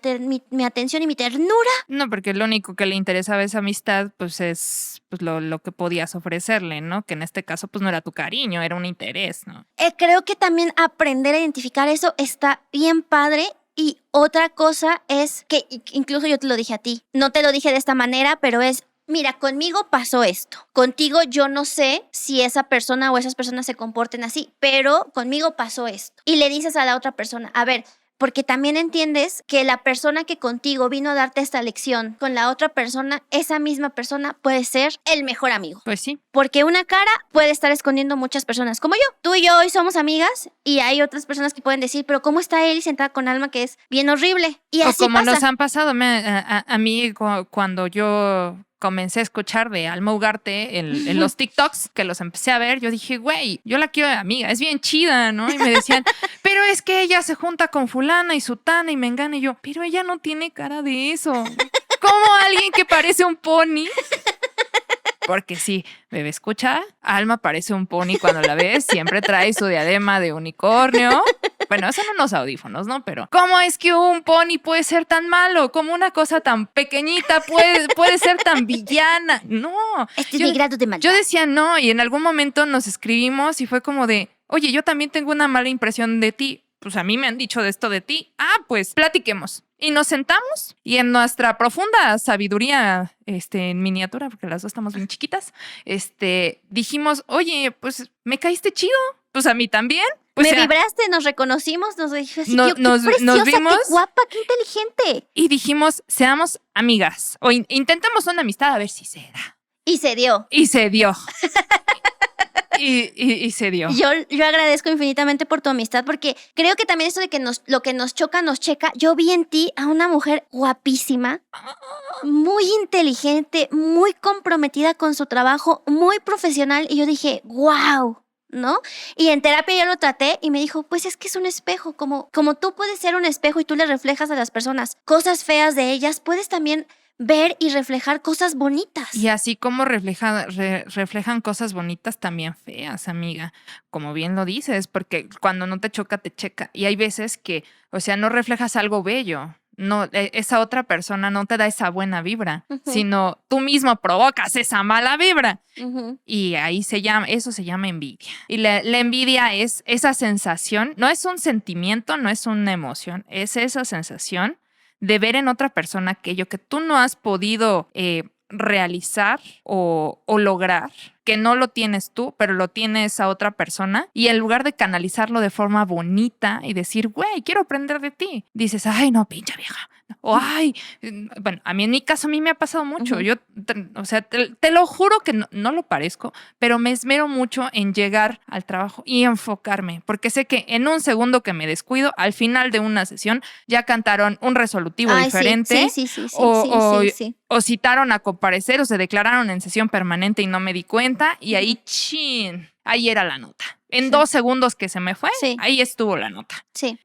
atención y mi ternura. No, porque lo único que le interesaba a esa amistad, pues es pues, lo que podías ofrecerle, ¿no? Que en este caso, pues no era tu cariño, era un interés, ¿no? Creo que también aprender a identificar eso está bien padre. Y otra cosa es que incluso yo te lo dije a ti, no te lo dije de esta manera, pero es, mira, conmigo pasó esto, contigo yo no sé si esa persona o esas personas se comporten así, pero conmigo pasó esto. Y le dices a la otra persona, a ver, porque también entiendes que la persona que contigo vino a darte esta lección con la otra persona, esa misma persona puede ser el mejor amigo. Pues sí. Porque una cara puede estar escondiendo muchas personas como yo. Tú y yo hoy somos amigas y hay otras personas que pueden decir, pero ¿cómo está él sentada con Alma que es bien horrible? Y así o como pasa. nos han pasado a mí cuando yo comencé a escuchar de Alma Ugarte en los TikToks, que los empecé a ver, yo dije, güey, yo la quiero de amiga, es bien chida, ¿no? Y me decían, pero es que ella se junta con fulana y sutana y mengana, y yo, pero ella no tiene cara de eso. ¿Cómo alguien que parece un pony? Porque sí, bebé, escucha, Alma parece un pony cuando la ves, siempre trae su diadema de unicornio. Bueno, son unos audífonos, ¿no? Pero ¿cómo es que un pony puede ser tan malo? ¿Cómo una cosa tan pequeñita puede ser tan villana? No. Este es mi grado de maldad. Yo decía no, y en algún momento nos escribimos y fue como de, oye, yo también tengo una mala impresión de ti. Pues a mí me han dicho de esto de ti. Ah, pues platiquemos. Y nos sentamos y en nuestra profunda sabiduría en miniatura, porque las dos estamos bien chiquitas, dijimos, oye, pues me caíste chido, pues a mí también. Pues, me vibraste, nos reconocimos, nos dijiste así, qué nos preciosa, vimos, qué guapa, qué inteligente. Y dijimos, seamos amigas o intentemos una amistad a ver si se da. Y se dio. Y se dio. Y se dio. Yo agradezco infinitamente por tu amistad, porque creo que también esto de que lo que nos choca, nos checa. Yo vi en ti a una mujer guapísima, muy inteligente, muy comprometida con su trabajo, muy profesional, y yo dije, wow, ¿no? Y en terapia yo lo traté y me dijo, pues es que es un espejo, como tú puedes ser un espejo y tú le reflejas a las personas cosas feas de ellas, puedes también ver y reflejar cosas bonitas. Y así como reflejan cosas bonitas, también feas, amiga. Como bien lo dices, porque cuando no te choca, te checa. Y hay veces que, o sea, no reflejas algo bello. No, esa otra persona no te da esa buena vibra, sino tú mismo provocas esa mala vibra. Y ahí eso se llama envidia. Y la envidia es esa sensación, no es un sentimiento, no es una emoción, es esa sensación de ver en otra persona aquello que tú no has podido realizar o lograr, que no lo tienes tú, pero lo tiene esa otra persona, y en lugar de canalizarlo de forma bonita y decir, güey, quiero aprender de ti, dices, ay, no, pinche vieja. O ay, bueno, a mí en mi caso, a mí me ha pasado mucho. Yo, o sea, te lo juro que no lo parezco, pero me esmero mucho en llegar al trabajo y enfocarme, porque sé que en un segundo que me descuido, al final de una sesión, ya cantaron un resolutivo diferente. Sí. O citaron a comparecer o se declararon en sesión permanente y no me di cuenta, y ahí, ahí era la nota. En 2 segundos que se me fue, ahí estuvo la nota. Sí.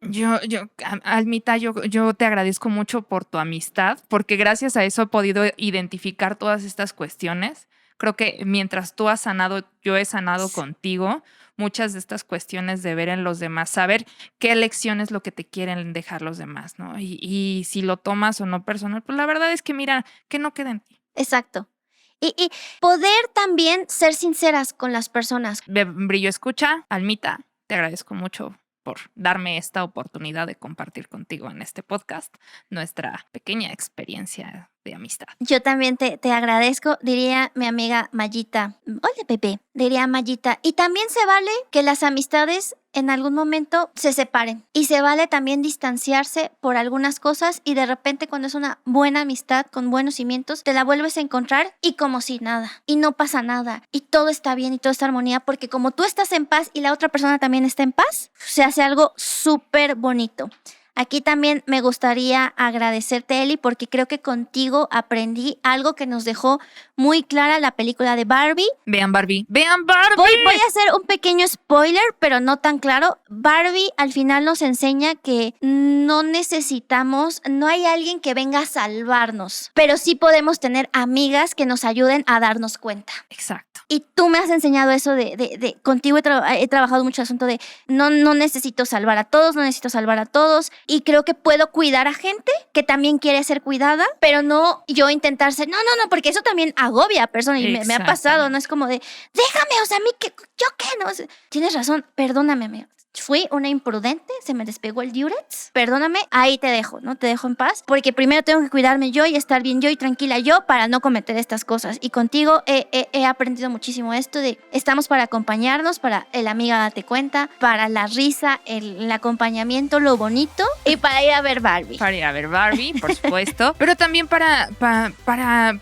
Almita, yo te agradezco mucho por tu amistad, porque gracias a eso he podido identificar todas estas cuestiones. Creo que mientras tú has sanado, yo he sanado contigo muchas de estas cuestiones de ver en los demás, saber qué lección es lo que te quieren dejar los demás, ¿no? Y si lo tomas o no personal, pues la verdad es que mira, que no quede en ti. Exacto. Y poder también ser sinceras con las personas. Brillo Escucha, Almita, te agradezco mucho por darme esta oportunidad de compartir contigo en este podcast nuestra pequeña experiencia de amistad. Yo también te agradezco, diría mi amiga Mayita. Hola, Pepe, diría Mayita. Y también se vale que las amistades en algún momento se separen. Y se vale también distanciarse por algunas cosas, y de repente cuando es una buena amistad con buenos cimientos, te la vuelves a encontrar y como si nada. Y no pasa nada. Y todo está bien y todo está armonía, porque como tú estás en paz y la otra persona también está en paz, se hace algo súper bonito. Aquí también me gustaría agradecerte, Eli, porque creo que contigo aprendí algo que nos dejó muy clara la película de Barbie. Vean Barbie. ¡Vean Barbie! Voy a hacer un pequeño spoiler, pero no tan claro. Barbie al final nos enseña que no necesitamos, no hay alguien que venga a salvarnos, pero sí podemos tener amigas que nos ayuden a darnos cuenta. Exacto. Y tú me has enseñado eso de contigo he trabajado mucho el asunto de no necesito salvar a todos, no necesito salvar a todos. Y creo que puedo cuidar a gente que también quiere ser cuidada, pero no yo intentar ser, no, porque eso también agobia a personas y me ha pasado, ¿no? Es como de, déjame, o sea, a mí, ¿yo qué? No, tienes razón, perdóname, amigo. Fui una imprudente, se me despegó el diurex, perdóname, ahí te dejo, ¿no? Te dejo en paz, porque primero tengo que cuidarme yo y estar bien yo y tranquila yo para no cometer estas cosas. Y contigo he aprendido muchísimo esto de, estamos para acompañarnos, para el amiga date cuenta, para la risa, el acompañamiento, lo bonito, y para ir a ver Barbie. Para ir a ver Barbie, por supuesto, pero también para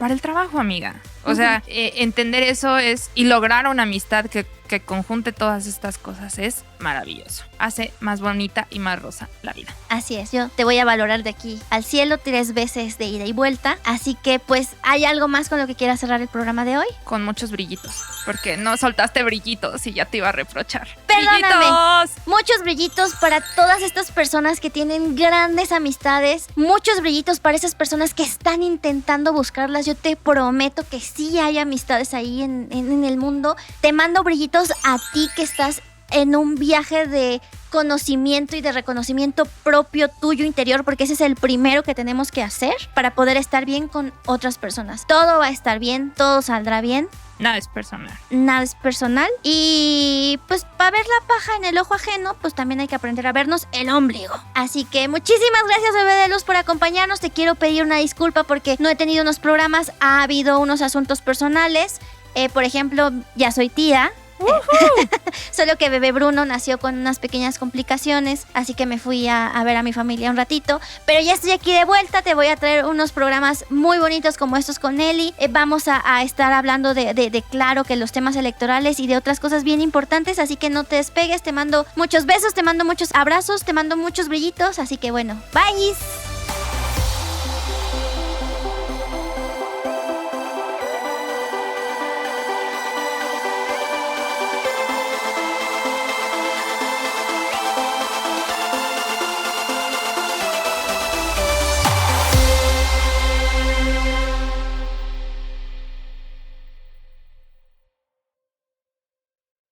el trabajo, amiga. O sea, entender eso y lograr una amistad que conjunte todas estas cosas es maravilloso. Hace más bonita y más rosa la vida. Así es, yo te voy a valorar de aquí al cielo 3 veces de ida y vuelta. Así que, pues, ¿hay algo más con lo que quieras cerrar el programa de hoy? Con muchos brillitos, porque no soltaste brillitos y ya te iba a reprochar. ¡Perdóname! ¡Brillitos! Muchos brillitos para todas estas personas que tienen grandes amistades. Muchos brillitos para esas personas que están intentando buscarlas. Yo te prometo que sí hay amistades ahí en el mundo. Te mando brillitos a ti que estás en un viaje de conocimiento y de reconocimiento propio tuyo interior, porque ese es el primero que tenemos que hacer para poder estar bien con otras personas. Todo va a estar bien, todo saldrá bien. Nada es personal. Nada es personal. Y pues para ver la paja en el ojo ajeno, pues también hay que aprender a vernos el ombligo. Así que muchísimas gracias, bebé de luz, por acompañarnos. Te quiero pedir una disculpa porque no he tenido unos programas. Ha habido unos asuntos personales. Por ejemplo, ya soy tía. Solo que bebé Bruno nació con unas pequeñas complicaciones, así que me fui a ver a mi familia un ratito. Pero ya estoy aquí de vuelta, te voy a traer unos programas muy bonitos como estos con Eli. Vamos a estar hablando de claro que los temas electorales y de otras cosas bien importantes, así que no te despegues. Te mando muchos besos, te mando muchos abrazos, te mando muchos brillitos, así que bueno, bye.